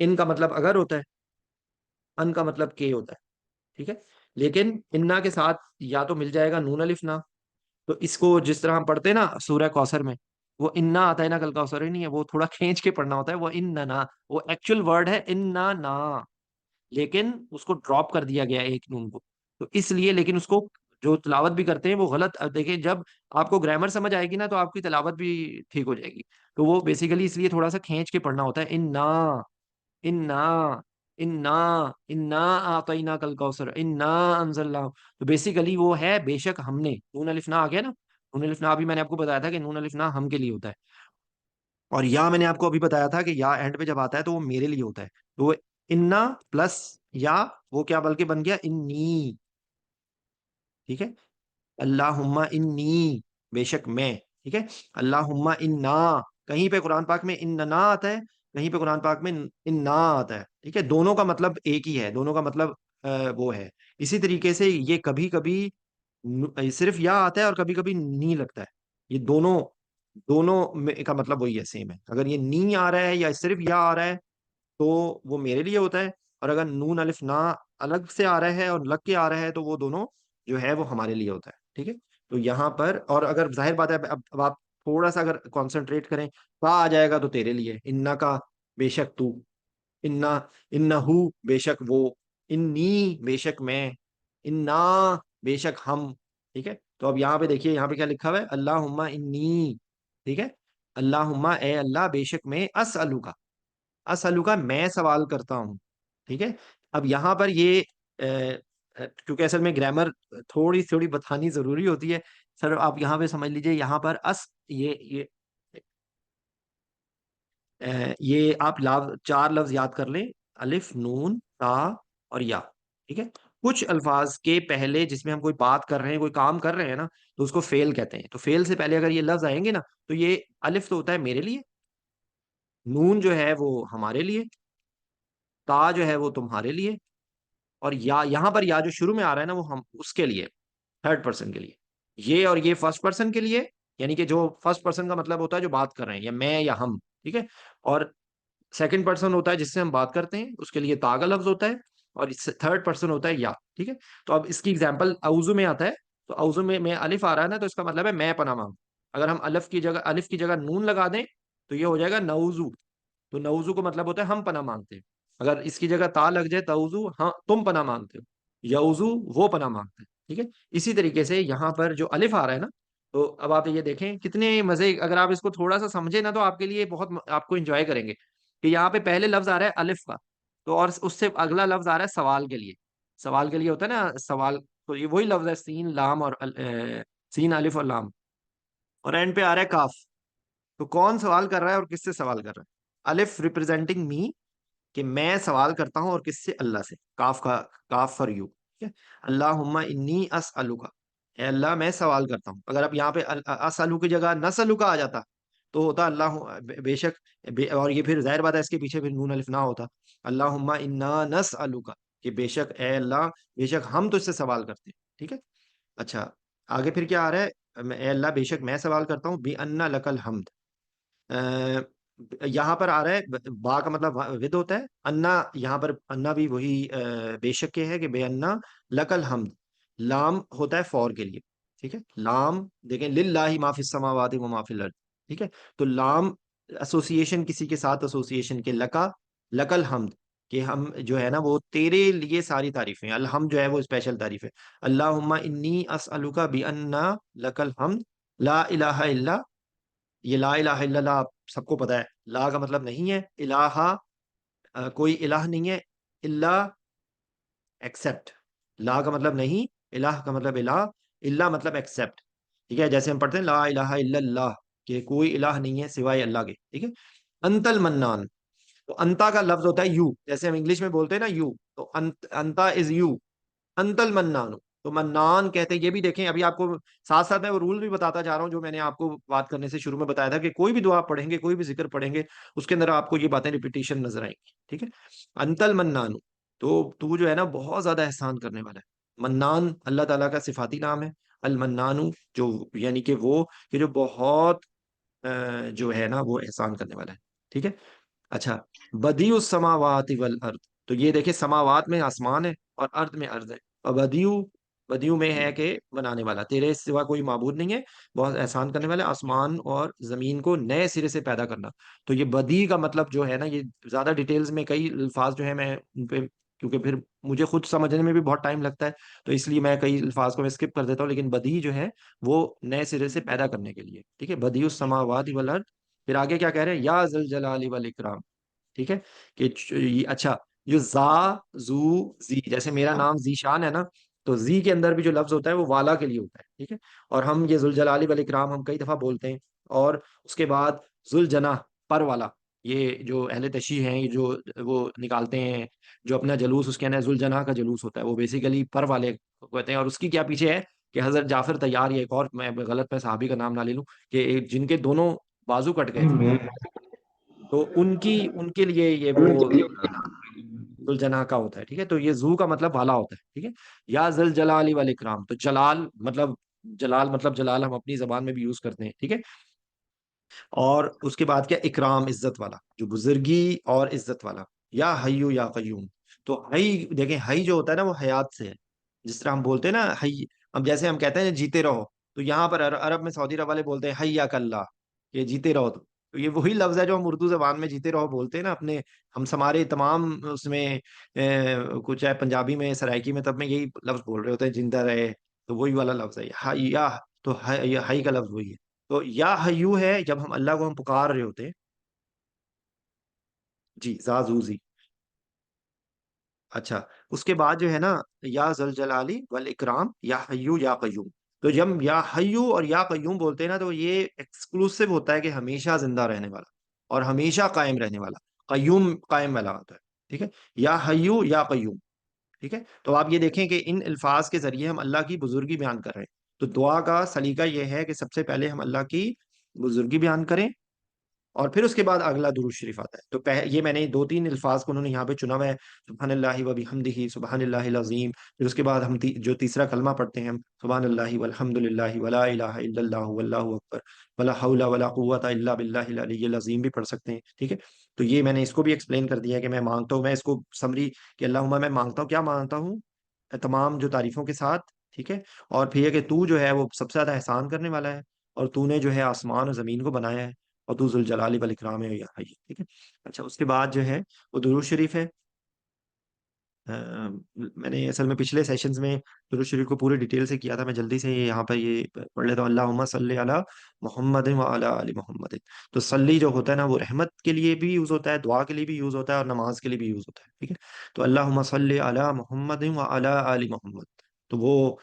ان کا مطلب اگر ہوتا ہے، ان کا مطلب کے ہوتا ہے. ٹھیک ہے. لیکن انا کے ساتھ یا تو مل جائے گا نون الف نا. تو اس کو جس طرح ہم پڑھتے ہیں نا سورہ کوثر میں، وہ انا آتا ہے نا، کل کوثر ہی نہیں ہے، وہ تھوڑا کھینچ کے پڑھنا ہوتا ہے. وہ ان نا، وہ ایکچوئل ورڈ ہے ان نا، لیکن اس کو ڈراپ کر دیا گیا ایک نون کو. تو اس لیے لیکن اس کو جو تلاوت بھی کرتے ہیں وہ غلط. اب دیکھیں جب آپ کو گرامر سمجھ آئے گی نا تو آپ کی تلاوت بھی ٹھیک ہو جائے گی. تو وہ بیسیکلی اس لیے تھوڑا سا کھینچ کے پڑھنا ہوتا ہے ان نا، انا، انا، انا اعطینا کل کوثر، انا انزلنا. تو بیسیکلی وہ ہے بے شک ہم نے. نون الف نا آ گیا نا. نون الف نا ابھی میں نے آپ کو بتایا تھا کہ نون الف نا ہم کے لیے ہوتا ہے. اور یا میں نے آپ کو ابھی بتایا تھا کہ یا اینڈ پہ جب آتا ہے تو وہ میرے لیے ہوتا ہے. تو وہ انا پلس یا وہ کیا بلکہ بن گیا انی. ٹھیک ہے. اللہم انی، بے شک میں. ٹھیک ہے. اللہم انا، کہیں پہ قرآن پاک میں اننا آتا ہے، کہیں پہ قرآن پاک میں انا آتا ہے. ٹھیک ہے. دونوں کا مطلب ایک ہی ہے، دونوں کا مطلب وہ ہے. اسی طریقے سے یہ کبھی کبھی صرف یا آتا ہے اور کبھی کبھی نی لگتا ہے. یہ دونوں دونوں کا مطلب وہی ہے، سیم ہے. اگر یہ نی آ رہا ہے یا صرف یا آ رہا ہے تو وہ میرے لیے ہوتا ہے. اور اگر نون الف نا الگ سے آ رہا ہے اور لگ کے آ رہا ہے تو وہ دونوں جو ہے وہ ہمارے لیے ہوتا ہے. ٹھیک ہے. تو یہاں پر اور اگر ظاہر بات ہے اب آپ تھوڑا سا اگر کانسنٹریٹ کریں، کا آ جائے گا تو تیرے لیے. انا کا بے شک تو، انا، انہو بے شک وہ، انی بے شک میں، انا بے شک ہم. ٹھیک ہے. تو اب یہاں پہ دیکھیے یہاں پہ کیا لکھا ہوا ہے، اللہم انی. ٹھیک ہے. اللہم اے اللہ بے شک میں، اسالو کا، اسالو کا میں سوال کرتا ہوں. ٹھیک ہے. اب یہاں پر یہ کیونکہ اصل میں گرامر تھوڑی تھوڑی بتانی ضروری ہوتی ہے. سر آپ یہاں پہ سمجھ لیجئے یہاں پر یہ آپ چار لفظ یاد کر لیں، الف نون تا اور یا. ٹھیک ہے. کچھ الفاظ کے پہلے جس میں ہم کوئی بات کر رہے ہیں، کوئی کام کر رہے ہیں نا، تو اس کو فعل کہتے ہیں. تو فعل سے پہلے اگر یہ لفظ آئیں گے نا تو یہ الف تو ہوتا ہے میرے لیے، نون جو ہے وہ ہمارے لیے، تا جو ہے وہ تمہارے لیے، اور یا یہاں پر یا جو شروع میں آ رہا ہے نا وہ ہم اس کے لیے، تھرڈ پرسن کے لیے. یہ اور یہ فرسٹ پرسن کے لیے، یعنی کہ جو فرسٹ پرسن کا مطلب ہوتا ہے جو بات کر رہے ہیں، یا میں یا ہم. ٹھیک ہے. اور سیکنڈ پرسن ہوتا ہے جس سے ہم بات کرتے ہیں، اس کے لیے تا کا لفظ ہوتا ہے. اور تھرڈ پرسن ہوتا ہے یا. ٹھیک ہے. تو اب اس کی ایگزامپل اعوذ میں آتا ہے. تو اعوذ میں الف آ رہا ہے نا، تو اس کا مطلب ہے میں پناہ مانگ. اگر ہم الف کی جگہ نون لگا دیں تو یہ ہو جائے گا نعوذ. تو نعوذ کو مطلب ہوتا ہے ہم پناہ مانگتے ہیں. اگر اس کی جگہ تا لگ جائے تعوذ، ہاں تم پناہ مانگتے ہو، یعوذ وہ پناہ مانگتے ہیں. ٹھیک ہے. اسی طریقے سے یہاں پر جو الف آ رہا ہے نا، تو اب آپ یہ دیکھیں کتنے مزے، اگر آپ اس کو تھوڑا سا سمجھیں نا تو آپ کے لیے بہت، آپ کو انجوائے کریں گے کہ یہاں پہ پہلے لفظ آ رہا ہے الف کا، تو اور اس سے اگلا لفظ آ رہا ہے سوال کے لیے. سوال کے لیے ہوتا ہے نا سوال. تو یہ وہی لفظ ہے سین لام اور سین الف اور لام. اور اینڈ پہ آ رہا ہے کاف. تو کون سوال کر رہا ہے اور کس سے سوال کر رہا ہے؟ الف ریپرزینٹنگ می، کہ میں سوال کرتا ہوں، اور کس سے؟ اللہ سے. کاف کا کاف فار یو. ٹھیک ہے. اللہم انی اسالک، اے اللہ میں سوال کرتا ہوں. اگر آپ یہاں پہ اسالو کی جگہ نسالک آ جاتا تو ہوتا اللہ بے شک اور یہ پھر ظاہر بات ہے اس کے پیچھے پھر نون الف نہ ہوتا. اللہم انا نسالک، کہ بے شک اے اللہ، بے شک ہم تجھ سے سوال کرتے ہیں. ٹھیک ہے. اچھا آگے پھر کیا آ رہا ہے، اے اللہ بے شک میں سوال کرتا ہوں، بی انا لک الحمد. یہاں پر آ رہا ہے با کا مطلب ود ہوتا ہے. انا یہاں پر انا بھی وہی بے شک کے ہے کہ بے انا لک الحمد. لام ہوتا ہے فور کے لیے. ٹھیک ہے. لام دیکھیں للہ ما فی السماوات و ما فی الارض. ٹھیک ہے. تو لام ایسوسیشن کسی کے ساتھ ایسوسیشن کے، لکا لک الحمد، کہ ہم جو ہے نا وہ تیرے لیے ساری تعریفیں. الحمد جو ہے وہ اسپیشل تعریف ہے. اللہم انی اسألک بأن لک الحمد لا الہ الا. یہ لا الہ الا اللہ آپ سب کو پتا ہے، لا کا مطلب نہیں ہے الہ، کوئی الہ نہیں ہے، اللہ ایکسپٹ. لا کا مطلب نہیں، الہ کا مطلب الہ، اللہ مطلب ایکسپٹ. ٹھیک ہے. جیسے ہم پڑھتے ہیں لا الہ الا اللہ، کہ کوئی الہ نہیں ہے سوائے اللہ کے. ٹھیک ہے. انت المنان. تو انتا کا لفظ ہوتا ہے یو، جیسے ہم انگلش میں بولتے ہیں نا یو، تو انتا از یو. انت المنان، تو منان کہتے ہیں، یہ بھی دیکھیں ابھی آپ کو ساتھ ساتھ میں وہ رول بھی بتاتا جا رہا ہوں جو میں نے آپ کو بات کرنے سے شروع میں بتایا تھا کہ کوئی بھی دعا پڑھیں گے، کوئی بھی ذکر پڑھیں گے، اس کے اندر آپ کو یہ باتیں ریپیٹیشن نظر آئیں گی، ٹھیک ہے؟ انتل منان، تو جو ہے نا بہت زیادہ احسان کرنے والا ہے۔ منان اللہ تعالیٰ کا صفاتی نام ہے، المنان جو یعنی کہ وہ کہ جو بہت جو ہے نا وہ احسان کرنے والا ہے، ٹھیک ہے؟ اچھا، بدیع السماوات والارض، تو یہ دیکھیں سماوات میں آسمان ہے اور ارض میں ارض ہے، اور بدیع میں ہے کہ بنانے والا، تیرے سوا کوئی معبود نہیں ہے، بہت احسان کرنے والا، آسمان اور زمین کو نئے سرے سے پیدا کرنا۔ تو یہ بدیع کا مطلب جو ہے نا، یہ زیادہ ڈیٹیلز میں کئی الفاظ جو ہے میں ان پہ، کیونکہ پھر مجھے خود سمجھنے میں بھی بہت ٹائم لگتا ہے، تو اس لیے میں کئی الفاظ کو میں اسکپ کر دیتا ہوں، لیکن بدیع جو ہے وہ نئے سرے سے پیدا کرنے کے لیے، ٹھیک ہے؟ بدیع السماوات والارض۔ پھر آگے کیا کہہ رہے ہیں؟ یا ذل الجلال والاکرام، ٹھیک ہے؟ کہ اچھا، جو زو زی، جیسے میرا نام ذیشان ہے نا، تو زی کے اندر بھی جو لفظ ہوتا ہے وہ والا کے لیے ہوتا ہے، ٹھیک ہے؟ اور ہم یہ ذوالجلال والاکرام ہم کئی دفعہ بولتے ہیں، اور اس کے بعد ذوالجناح، پر والا، یہ جو اہل تشیع ہیں، یہ جو وہ نکالتے ہیں جو اپنا جلوس، اس کے اندر ذوالجناح کا جلوس ہوتا ہے، وہ بیسیکلی پر والے کہتے ہیں، اور اس کی کیا پیچھے ہے کہ حضرت جعفر طیار، یہ ایک اور میں غلط میں صحابی کا نام نہ لے لوں، کہ جن کے دونوں بازو کٹ گئے تھے، تو ان کے لیے یہ وہ ذوالجناح کا ہوتا ہے، ٹھیک ہے؟ تو یہ زو کا مطلب والا ہوتا ہے، ٹھیک ہے؟ یا ذل جلال والاکرام، تو جلال مطلب جلال ہم اپنی زبان میں بھی یوز کرتے ہیں، ٹھیک ہے؟ اور اس کے بعد کیا؟ اکرام، عزت والا، جو بزرگی اور عزت والا، یا حیو یا قیوم۔ تو حی دیکھیں، حی جو ہوتا ہے نا وہ حیات سے ہے، جس طرح ہم بولتے ہیں نا حی، اب جیسے ہم کہتے ہیں جیتے رہو، تو یہاں پر عرب میں سعودی عرب والے بولتے ہیں حیا کلّہ، کہ جیتے رہو، تو یہ وہی لفظ ہے جو ہم اردو زبان میں جیتے رہو بولتے ہیں نا اپنے، ہم ہمارے تمام اس میں کچھ ہے پنجابی میں، سرائکی میں، تب میں یہی لفظ بول رہے ہوتے ہیں، زندہ رہے، تو وہی والا لفظ ہے حیا، تو حی کا لفظ وہی ہے۔ تو یا حیو ہے جب ہم اللہ کو ہم پکار رہے ہوتے ہیں، جی زازوزی۔ اچھا، اس کے بعد جو ہے نا، یا ذل جلالی والاکرام، یا حیو یا قیوم، تو جب یا حیو اور یا قیوم بولتے ہیں نا، تو یہ ایکسکلوسیو ہوتا ہے کہ ہمیشہ زندہ رہنے والا اور ہمیشہ قائم رہنے والا، قیوم قائم والا ہوتا ہے، ٹھیک ہے؟ یا حیو یا قیوم، ٹھیک ہے؟ تو آپ یہ دیکھیں کہ ان الفاظ کے ذریعے ہم اللہ کی بزرگی بیان کر رہے ہیں، تو دعا کا سلیقہ یہ ہے کہ سب سے پہلے ہم اللہ کی بزرگی بیان کریں، اور پھر اس کے بعد اگلا درود شریف آتا ہے۔ تو یہ میں نے دو تین الفاظ کو انہوں نے یہاں پہ چنا ہوا ہے، سبحان اللہ و بحمدہ، سبحان اللہ العظیم، پھر اس کے بعد ہم جو تیسرا کلمہ پڑھتے ہیں ہم، سبحان اللہ والحمد للہ ولا الہ الا اللہ واللہ اکبر ولا حول ولا قوت الا باللہ العلی العظیم بھی پڑھ سکتے ہیں، ٹھیک ہے؟ تو یہ میں نے اس کو بھی ایکسپلین کر دیا ہے کہ میں مانگتا ہوں، میں اس کو سمری کہ اللہم میں مانگتا ہوں، کیا مانگتا ہوں؟ تمام جو تعریفوں کے ساتھ، ٹھیک ہے؟ اور پھر یہ کہ تو جو ہے وہ سب سے زیادہ احسان کرنے والا ہے، اور تو نے جو ہے آسمان اور زمین کو بنایا ہے، اور تو ذوالجلال والاکرام ہے یا حی، ٹھیک ہے؟ اچھا، اس کے بعد جو ہے وہ درود شریف ہے۔ میں نے اصل میں پچھلے سیشنز میں درود شریف کو پورے ڈیٹیل سے کیا تھا، میں جلدی سے یہاں پہ یہ پڑھ لیتا ہوں، اللہم صلی علی محمد و علی آل محمد۔ تو صلی جو ہوتا ہے نا وہ رحمت کے لیے بھی یوز ہوتا ہے، دعا کے لیے بھی یوز ہوتا ہے، اور نماز کے لیے بھی یوز ہوتا ہے، ٹھیک ہے؟ تو اللہم صلی علی محمد و علی آل محمد، تو وہ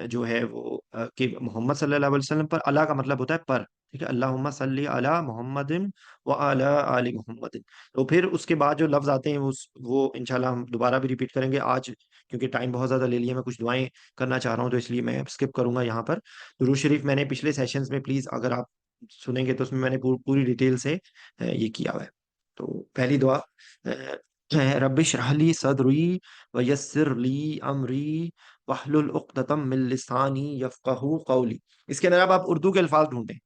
جو ہے وہ کہ محمد صلی اللہ علیہ وسلم پر، اللہ کا مطلب ہوتا ہے پر، ٹھیک ہے؟ اللہم صلی علی محمد و علی آل محمد۔ تو پھر اس کے بعد جو لفظ آتے ہیں وہ انشاءاللہ ہم دوبارہ بھی ریپیٹ کریں گے آج، کیونکہ ٹائم بہت زیادہ لے لیا، میں کچھ دعائیں کرنا چاہ رہا ہوں، تو اس لیے میں اسکپ کروں گا یہاں پر۔ درود شریف میں نے پچھلے سیشنز میں، پلیز اگر آپ سنیں گے تو اس میں نے پوری ڈیٹیل سے یہ کیا ہوا ہے۔ تو پہلی دعا رب اشرح لی صدری ویسر لی امری واحلل عقدۃ من لسانی یفقہوا قولی۔ اس کے اندر اب آپ اردو کے الفاظ ڈھونڈیں،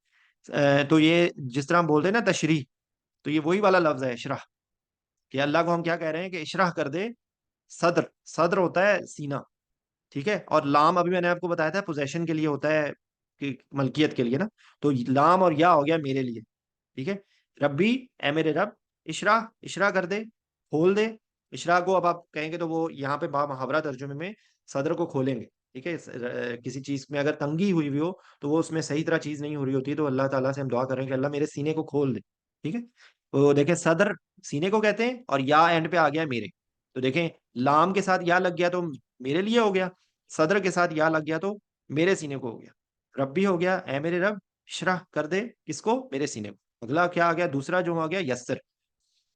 تو یہ جس طرح ہم بولتے ہیں نا تشریح، تو یہ وہی والا لفظ ہے اشرح، کہ اللہ کو ہم کیا کہہ رہے ہیں کہ اشرح کر دے صدر، صدر ہوتا ہے سینہ، ٹھیک ہے؟ اور لام ابھی میں نے آپ کو بتایا تھا پوزیشن کے لیے ہوتا ہے، کہ ملکیت کے لیے نا، تو لام اور یا ہو گیا میرے لیے، ٹھیک ہے؟ ربی، اے میرے رب، اشرح، اشرح کر دے، کھول دے۔ اشرح کو اب آپ کہیں گے تو وہ یہاں پہ با محاورہ ترجمے میں صدر کو کھولیں گے، ٹھیک ہے؟ کسی چیز میں اگر تنگی ہوئی ہو تو وہ اس میں صحیح طرح چیز نہیں ہو رہی ہوتی، تو اللہ تعالیٰ سے ہم دعا کریں کہ اللہ میرے سینے کو کھول دے، ٹھیک ہے؟ تو دیکھیں صدر سینے کو کہتے ہیں، اور یا اینڈ پہ آ گیا میرے، تو دیکھیں لام کے ساتھ یا لگ گیا تو میرے لیے ہو گیا، صدر کے ساتھ یا لگ گیا تو میرے سینے کو ہو گیا، ربی ہو گیا اے میرے رب، اشرح کر دے کس کو؟ میرے سینے کو۔ اگلا کیا آ گیا؟ دوسرا جو آ گیا یسر،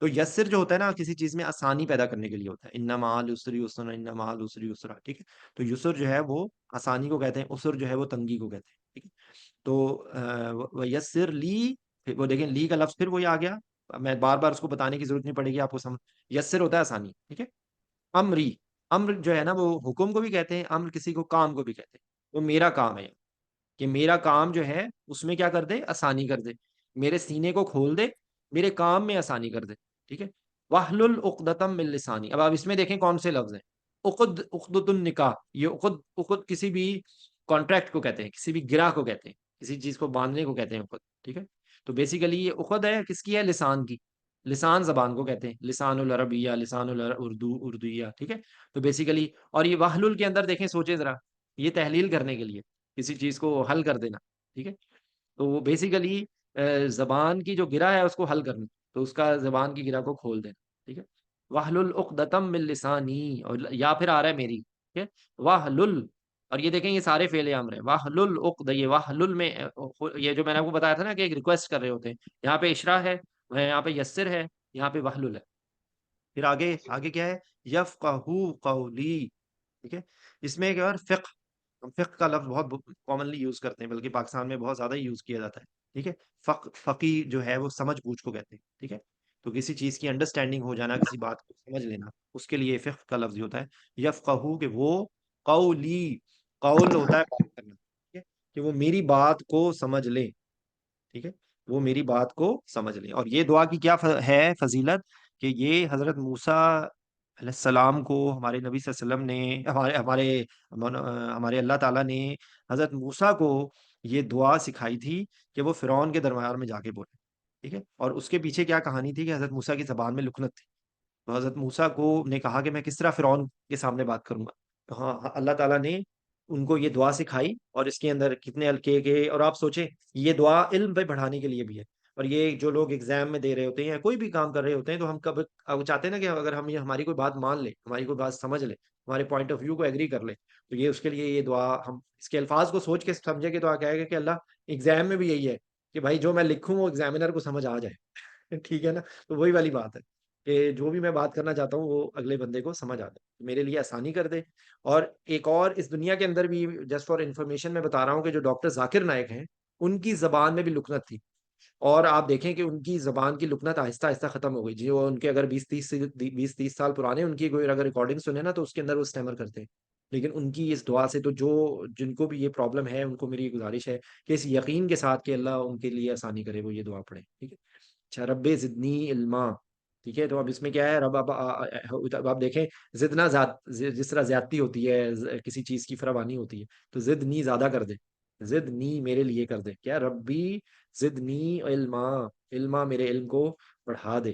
تو یسر جو ہوتا ہے نا کسی چیز میں آسانی پیدا کرنے کے لیے ہوتا ہے، ان مع العسر یسرا، ان مع العسر یسرا، ٹھیک ہے؟ تو یسر جو ہے وہ آسانی کو کہتے ہیں، اسر جو ہے وہ تنگی کو کہتے ہیں، ٹھیک ہے؟ تو یسر لی، وہ دیکھیں لی کا لفظ پھر وہی آ گیا، میں بار بار اس کو بتانے کی ضرورت نہیں پڑے گی آپ کو سمجھ، یسر ہوتا ہے آسانی، ٹھیک ہے؟ امری، امر جو ہے نا وہ حکم کو بھی کہتے ہیں، امر کسی کو کام کو بھی کہتے ہیں، وہ میرا کام ہے کہ میرا کام جو ہے اس میں کیا کر دے، آسانی کر دے، میرے سینے کو کھول دے، میرے کام میں آسانی کر دے، ٹھیک ہے؟ واحلل عقدۃ من لسانی، اب آپ اس میں دیکھیں کون سے لفظ ہیں، عقدۃ النکاح، یہ عقد کسی بھی کانٹریکٹ کو کہتے ہیں، کسی بھی گرہ کو کہتے ہیں، کسی چیز کو باندھنے کو کہتے ہیں عقد، ٹھیک ہے؟ تو بیسیکلی یہ عقد ہے کس کی ہے، لسان کی، لسان زبان کو کہتے ہیں، لسان العربیہ، لسان اردویہ، ٹھیک ہے؟ تو بیسیکلی، اور یہ واحلل کے اندر دیکھیں، سوچیں ذرا، یہ تحلیل کرنے کے لیے، کسی چیز کو حل کر دینا، ٹھیک ہے؟ تو وہ بیسیکلی زبان کی جو گرہ ہے اس کو حل کرنا، تو اس کا زبان کی گرہ کو کھول دینا، ٹھیک ہے؟ واحلل عقدۃ من لسانی، اور یا پھر آ رہا ہے میری، ٹھیک ہے؟ واحلل، اور یہ دیکھیں یہ سارے فعل امر ہیں، واحلل عقد، یہ واحلل میں یہ جو میں نے آپ کو بتایا تھا نا کہ ایک ریکویسٹ کر رہے ہوتے ہیں، یہاں پہ اشرا ہے، یہاں پہ یسر ہے، یہاں پہ واحلل ہے، پھر آگے آگے کیا ہے، یفقہوا قولی، ٹھیک ہے؟ اس میں ایک اور فقہ، ہم فقہ کا لفظ بہت کامنلی یوز کرتے ہیں، بلکہ پاکستان میں بہت زیادہ یوز کیا جاتا ہے، ٹھیک ہے؟ فقی جو ہے وہ سمجھ بوجھ کو کہتے ہیں، ٹھیک ہے؟ تو کسی چیز کی انڈرسٹینڈنگ ہو جانا، کسی بات کو سمجھ لینا، اس کے لیے فقہ کا لفظ ہوتا ہے یفقہو، کہ وہ قولی، قول ہوتا ہے بات کرنا، ٹھیک ہے؟ کہ وہ میری بات کو سمجھ لیں، ٹھیک ہے؟ وہ میری بات کو سمجھ لیں، اور یہ دعا کی کیا ہے فضیلت، کہ یہ حضرت موسیٰ علیہ السلام کو ہمارے نبی صلی اللہ علیہ وسلم نے، ہمارے اللہ تعالیٰ نے حضرت موسیٰ کو یہ دعا سکھائی تھی کہ وہ فرعون کے دربار میں جا کے بولے، ٹھیک ہے؟ اور اس کے پیچھے کیا کہانی تھی، کہ حضرت موسیٰ کی زبان میں لکنت تھی، تو حضرت موسیٰ کو نے کہا کہ میں کس طرح فرعون کے سامنے بات کروں گا، تو ہاں اللہ تعالیٰ نے ان کو یہ دعا سکھائی، اور اس کے اندر کتنے الکے کے، اور آپ سوچیں یہ دعا علم پہ بڑھانے کے لیے بھی ہے، اور یہ جو لوگ ایگزام میں دے رہے ہوتے ہیں یا کوئی بھی کام کر رہے ہوتے ہیں، تو ہم کب اب چاہتے ہیں نا کہ اگر ہم یہ ہماری کوئی بات مان لے، ہماری کوئی بات سمجھ لے، ہمارے پوائنٹ آف ویو کو ایگری کر لے، تو یہ اس کے لیے یہ دعا، ہم اس کے الفاظ کو سوچ کے سمجھے کہ دعا کیا ہے کہ اللہ ایگزام میں بھی یہی ہے کہ بھائی جو میں لکھوں وہ ایگزامینر کو سمجھ آ جائے ٹھیک ہے نا؟ تو وہی والی بات ہے کہ جو بھی میں بات کرنا چاہتا ہوں وہ اگلے بندے کو سمجھ آ جائے، میرے لیے آسانی کر دے۔ اور ایک اور اس دنیا کے اندر بھی، جسٹ فار انفارمیشن میں بتا رہا ہوں، کہ جو ڈاکٹر ذاکر نائک ہیں ان کی زبان میں بھی لکنت تھی، اور آپ دیکھیں کہ ان کی زبان کی لکنت آہستہ آہستہ ختم ہو گئی جی، وہ ان کے اگر 20-30 سال پرانے ان کی کوئی اگر ریکارڈنگ سنے نا، تو اس کے اندر وہ اسٹیمر کرتے ہیں، لیکن ان کی اس دعا سے تو جن کو بھی یہ پرابلم ہے ان کو میری یہ گزارش ہے کہ اس یقین کے ساتھ کہ اللہ ان کے لیے آسانی کرے، وہ یہ دعا پڑھیں، ٹھیک ہے؟ اچھا، رب زدنی علما، ٹھیک ہے؟ تو اب اس میں کیا ہے، رب اب آپ دیکھیں، زدنا جس طرح زیادتی ہوتی ہے، کسی چیز کی فراوانی ہوتی ہے، تو زدنی زیادہ کر دے، زدنی میرے لیے کر دے، کیا ربی زدنی علما، علما میرے علم کو بڑھا دے،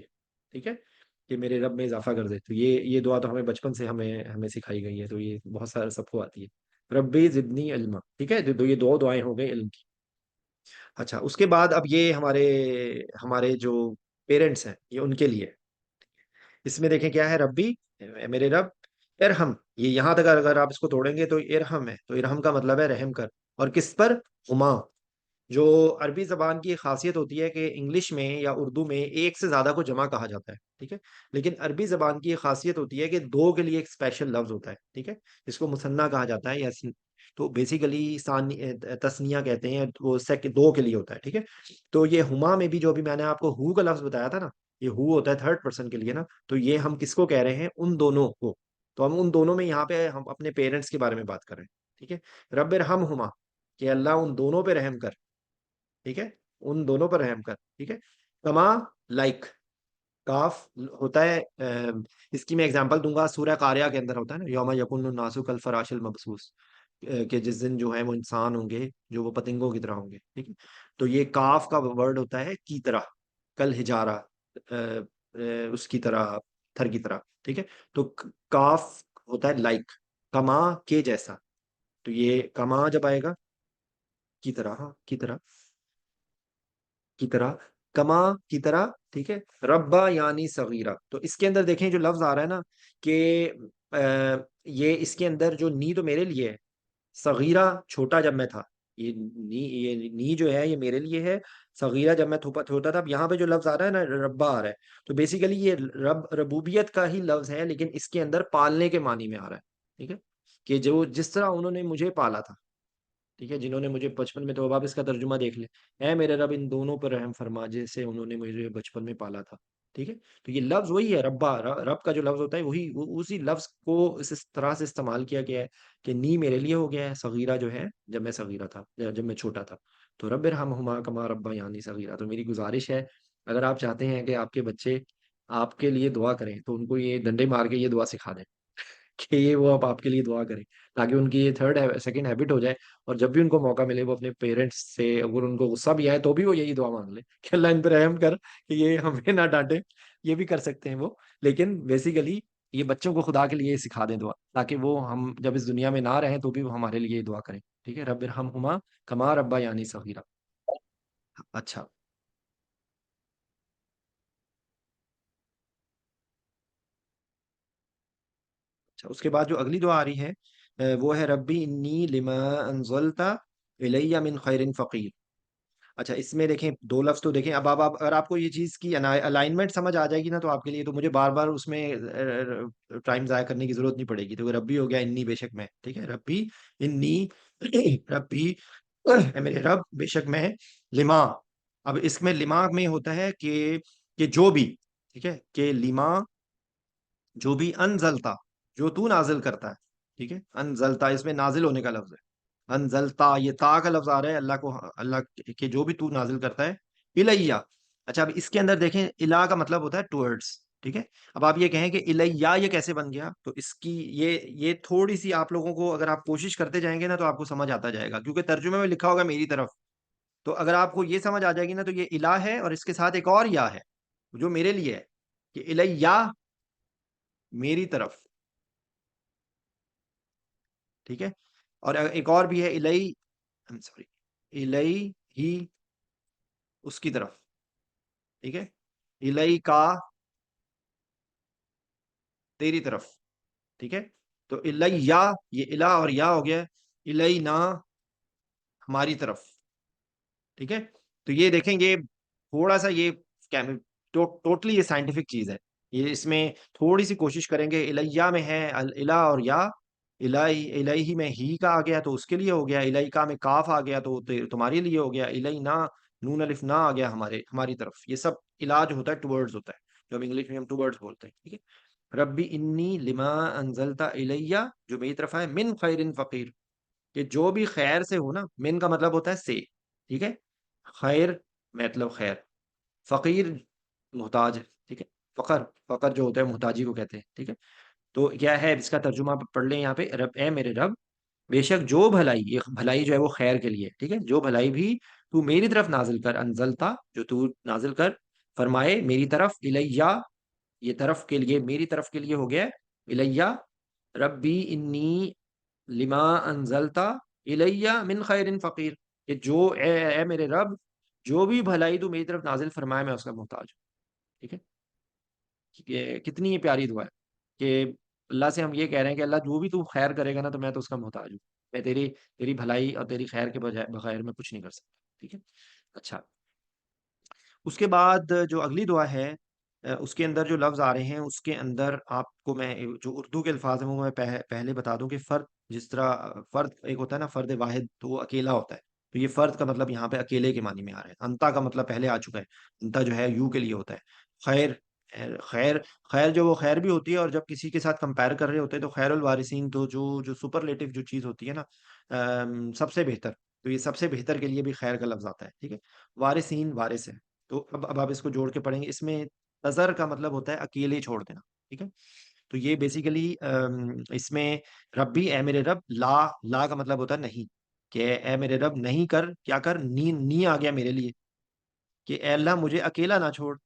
ٹھیک ہے؟ کہ میرے رب میں اضافہ کر دے، تو یہ دعا تو ہمیں بچپن سے ہمیں سکھائی گئی ہے، تو یہ بہت سارے سب کو آتی ہے، ربی زدنی علما، ٹھیک ہے؟ تو یہ دو دعائیں ہو گئی علم کی۔ اچھا، اس کے بعد اب یہ ہمارے ہمارے جو پیرنٹس ہیں، یہ ان کے لیے، اس میں دیکھیں کیا ہے، ربی میرے رب، ارحم، یہ یہاں تک اگر آپ اس کو توڑیں گے تو ارحم ہے، تو ارحم کا مطلب ہے رحم کر، اور کس پر، ہما، جو عربی زبان کی ایک خاصیت ہوتی ہے کہ انگلش میں یا اردو میں ایک سے زیادہ کو جمع کہا جاتا ہے، ٹھیک ہے؟ لیکن عربی زبان کی ایک خاصیت ہوتی ہے کہ دو کے لیے ایک اسپیشل لفظ ہوتا ہے، ٹھیک ہے؟ جس کو مثنیٰ کہا جاتا ہے، یا تو بیسیکلی تسنیہ کہتے ہیں، وہ دو کے لیے ہوتا ہے، ٹھیک ہے؟ تو یہ ہما میں بھی جو بھی میں نے آپ کو ہو کا لفظ بتایا تھا نا، یہ ہو ہوتا ہے تھرڈ پرسن کے لیے نا، تو یہ ہم کس کو کہہ رہے ہیں، ان دونوں کو، تو ہم ان دونوں میں یہاں پہ ہم اپنے پیرنٹس کے بارے میں بات کر رہے ہیں، ٹھیک ہے؟ رب ارحمہما، کہ اللہ ان دونوں پہ رحم کر، ٹھیک ہے؟ ان دونوں پر رحم کر، ٹھیک ہے؟ کما، لائک، کاف ہوتا ہے اس کی میں اگزامپل دوں گا، سورہ قاریہ کے اندر ہوتا ہے نا، یوم یکون الناس کالفراش المبثوث، کہ جس دن جو ہے وہ انسان ہوں گے جو وہ پتنگوں کی طرح ہوں گے، ٹھیک ہے؟ تو یہ کاف کا ورڈ ہوتا ہے کی طرح، کل ہجارہ، اس کی طرح، تھر کی طرح، ٹھیک ہے؟ تو کاف ہوتا ہے لائک، کما کے جیسا، تو یہ کما جب آئے گا، کی طرح، ہاں کی طرح، کی طرح، کما کی طرح، ٹھیک ہے؟ ربا یعنی صغیرہ، تو اس کے اندر دیکھیں جو لفظ آ رہا ہے نا کہ یہ اس کے اندر جو نی تو میرے لیے ہے، صغیرہ چھوٹا جب میں تھا، یہ نی جو ہے یہ میرے لیے ہے، صغیرہ جب میں چھوٹا تھا. اب یہاں پہ جو لفظ آ رہا ہے نا، ربا آ رہا ہے، تو بیسیکلی یہ ربوبیت کا ہی لفظ ہے، لیکن اس کے اندر پالنے کے معنی میں آ رہا ہے. ٹھیک ہے، کہ جو جس طرح انہوں نے مجھے پالا تھا، ٹھیک ہے، جنہوں نے مجھے بچپن میں، تو اب آپ اس کا ترجمہ دیکھ لیں، اے میرے رب ان دونوں پر رحم فرما جیسے انہوں نے مجھے بچپن میں پالا تھا. ٹھیک ہے، تو یہ لفظ وہی ہے، ربا، رب کا جو لفظ ہوتا ہے وہی، اسی لفظ کو اس طرح سے استعمال کیا گیا ہے کہ نی میرے لیے ہو گیا ہے، صغیرہ جو ہے جب میں صغیرہ تھا، جب میں چھوٹا تھا. تو رب ارحمہما کما ربا یعنی صغیرہ. تو میری گزارش ہے، اگر آپ چاہتے ہیں کہ آپ کے بچے آپ کے لیے دعا کریں، تو ان کو یہ ڈنڈے مار کے یہ دعا سکھا دیں کہ یہ وہ اب آپ کے لیے دعا کریں، تاکہ ان کی یہ سیکنڈ ہیبٹ ہو جائے. اور جب بھی ان کو موقع ملے وہ اپنے پیرنٹس سے، اگر ان کو غصہ بھی آئے تو بھی وہ یہی دعا مانگ لیں کہ اللہ ان پہ رحم کر، کہ یہ ہمیں نہ ڈانٹے. یہ بھی کر سکتے ہیں وہ، لیکن بیسیکلی یہ بچوں کو خدا کے لیے سکھا دیں دعا، تاکہ وہ ہم جب اس دنیا میں نہ رہیں تو بھی وہ ہمارے لیے دعا کریں. ٹھیک ہے، رب ارحمہما کما ربا یعنی صغیرہ. اچھا. اچھا، اس کے بعد جو اگلی دعا آ رہی ہے وہ ہے ربی انی لما انزلت الی من خیر فقیر. اچھا، اس میں دیکھیں دو لفظ تو دیکھیں. اب آپ اگر آپ کو یہ چیز کی الائنمنٹ سمجھ آ جائے گی نا، تو آپ کے لیے تو مجھے بار بار اس میں ٹائم ضائع کرنے کی ضرورت نہیں پڑے گی. تو ربی ہو گیا انی بے شک میں، ٹھیک ہے، ربی انی ربی اے میرے رب بے شک میں لما. اب اس میں لما میں ہوتا ہے کہ جو بھی، ٹھیک ہے، کہ لما جو بھی انزلتا، جو تو نازل کرتا ہے. ٹھیک ہے، انزلتا اس میں نازل ہونے کا لفظ ہے. انزلتا یہ تا کا لفظ آ رہا ہے اللہ کو، اللہ کے جو بھی تو نازل کرتا ہے الیہ. اچھا، اب اس کے اندر دیکھیں الہ کا مطلب ہوتا ہے ٹورڈز. ٹھیک ہے، اب آپ یہ کہیں کہ الیہ یہ کیسے بن گیا، تو اس کی یہ تھوڑی سی آپ لوگوں کو، اگر آپ کوشش کرتے جائیں گے نا تو آپ کو سمجھ آتا جائے گا، کیونکہ ترجمے میں لکھا ہوگا میری طرف. تو اگر آپ کو یہ سمجھ آ جائے گی نا، تو یہ الہ ہے اور اس کے ساتھ ایک اور یا ہے جو میرے لیے ہے، کہ الیہ میری طرف. ٹھیک ہے، اور ایک اور بھی ہے الی، سوری، الی ہی اس کی طرف. ٹھیک ہے، الی کا تیری طرف. ٹھیک ہے، تو الی یا، یہ الہ اور یا ہو گیا الی نا ہماری طرف. ٹھیک ہے، تو یہ دیکھیں گے تھوڑا سا یہ ٹوٹلی یہ سائنٹیفک چیز ہے. یہ اس میں تھوڑی سی کوشش کریں گے. الیہ میں ہے الہ اور یا، الہی میں ہی کا آ گیا تو اس کے لیے ہو گیا، الہی کا میں کاف آ گیا تو تمہارے لیے ہو گیا، الہی نا نون الف نا آ گیا ہماری طرف. یہ سب علاج ہوتا ہے، ٹورڈز ہوتا ہے، جو ہم انگلش میں ہم ٹورڈز بولتے ہیں. ٹھیک ہے، ربی انی لما انزلتا الیہ جو میری طرف ہے من خیر فقیر، کہ جو بھی خیر سے ہو نا، من کا مطلب ہوتا ہے سے. ٹھیک ہے، خیر مطلب خیر، فقیر محتاج ہے. ٹھیک ہے، فقر جو ہوتا ہے محتاجی کو کہتے ہیں. ٹھیک ہے، تو کیا ہے اس کا ترجمہ آپ پڑھ لیں یہاں پہ، رب اے میرے رب بے شک جو بھلائی، یہ بھلائی جو ہے وہ خیر کے لیے. ٹھیک ہے، جو بھلائی بھی تو میری طرف نازل کر، انزلتا جو تو نازل کر فرمائے میری طرف، الیہ یہ طرف کے لیے، میری طرف کے لیے ہو گیا الیہ. ربی انی لما انزلتا الیہ من خیر فقیر، کہ جو اے میرے رب جو بھی بھلائی تو میری طرف نازل فرمائے میں اس کا محتاج ہوں. ٹھیک ہے، کتنی یہ پیاری دعا ہے کہ اللہ سے ہم یہ کہہ رہے ہیں کہ اللہ جو بھی تو خیر کرے گا نا تو میں تو اس کا محتاج ہوں. میں تیری بھلائی اور تیری خیر کے بغیر میں کچھ نہیں کر سکتا. ٹھیک ہے. اچھا، اس کے بعد جو اگلی دعا ہے اس کے اندر جو لفظ آ رہے ہیں، اس کے اندر آپ کو میں جو اردو کے الفاظ ہیں وہ میں پہلے بتا دوں کہ فرد، جس طرح فرد ایک ہوتا ہے نا، فرد واحد تو وہ اکیلا ہوتا ہے. تو یہ فرد کا مطلب یہاں پہ اکیلے کے معنی میں آ رہا ہے. انتا کا مطلب پہلے آ چکا ہے، انتا جو ہے یو کے لیے ہوتا ہے. خیر، خیر، خیر جو وہ خیر بھی ہوتی ہے، اور جب کسی کے ساتھ کمپیئر کر رہے ہوتے ہیں تو خیر الوارثین، تو جو سپرلیٹو جو چیز ہوتی ہے نا، سب سے بہتر، تو یہ سب سے بہتر کے لیے بھی خیر کا لفظ آتا ہے. ٹھیک ہے، وارثین وارث ہے. تو اب آپ اس کو جوڑ کے پڑھیں گے. اس میں تذر کا مطلب ہوتا ہے اکیلے چھوڑ دینا. ٹھیک ہے، تو یہ بیسیکلی اس میں ربی اے میرے رب، لا کا مطلب ہوتا ہے نہیں، کہ اے میرے رب نہیں کر، کیا کر، نی آ گیا میرے لیے، کہ اے اللہ مجھے اکیلا نہ چھوڑ.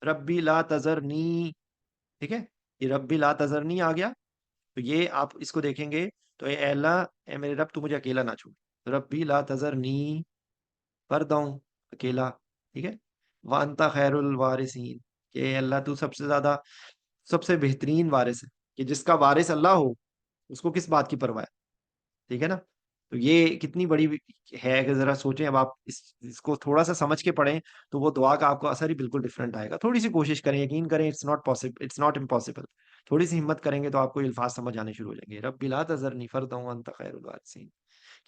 ربی لا تذرنی. ٹھیک ہے، یہ ربی لا تذرنی آ گیا. تو یہ آپ اس کو دیکھیں گے تو اے اللہ اے میرے رب تو مجھے اکیلا نہ چھوڑ. ربی لا تذرنی، فردا ہوں اکیلا. ٹھیک ہے، وانتا خیر الوارثین، کہ اے اللہ تو سب سے زیادہ، سب سے بہترین وارث ہے، کہ جس کا وارث اللہ ہو اس کو کس بات کی پرواہ ہے. ٹھیک ہے نا. تو یہ کتنی بڑی ہے کہ ذرا سوچیں. اب آپ اس کو تھوڑا سا سمجھ کے پڑھیں تو وہ دعا کا آپ کو اثر ہی بالکل ڈفرنٹ آئے گا. تھوڑی سی کوشش کریں, یقین کریں, it's not possible, it's not impossible. تھوڑی سی ہمت کریں گے تو آپ کو یہ الفاظ سمجھ آنے شروع ہو جائیں گے. رب لا تذرنی فردا وانت خیر الوارثین,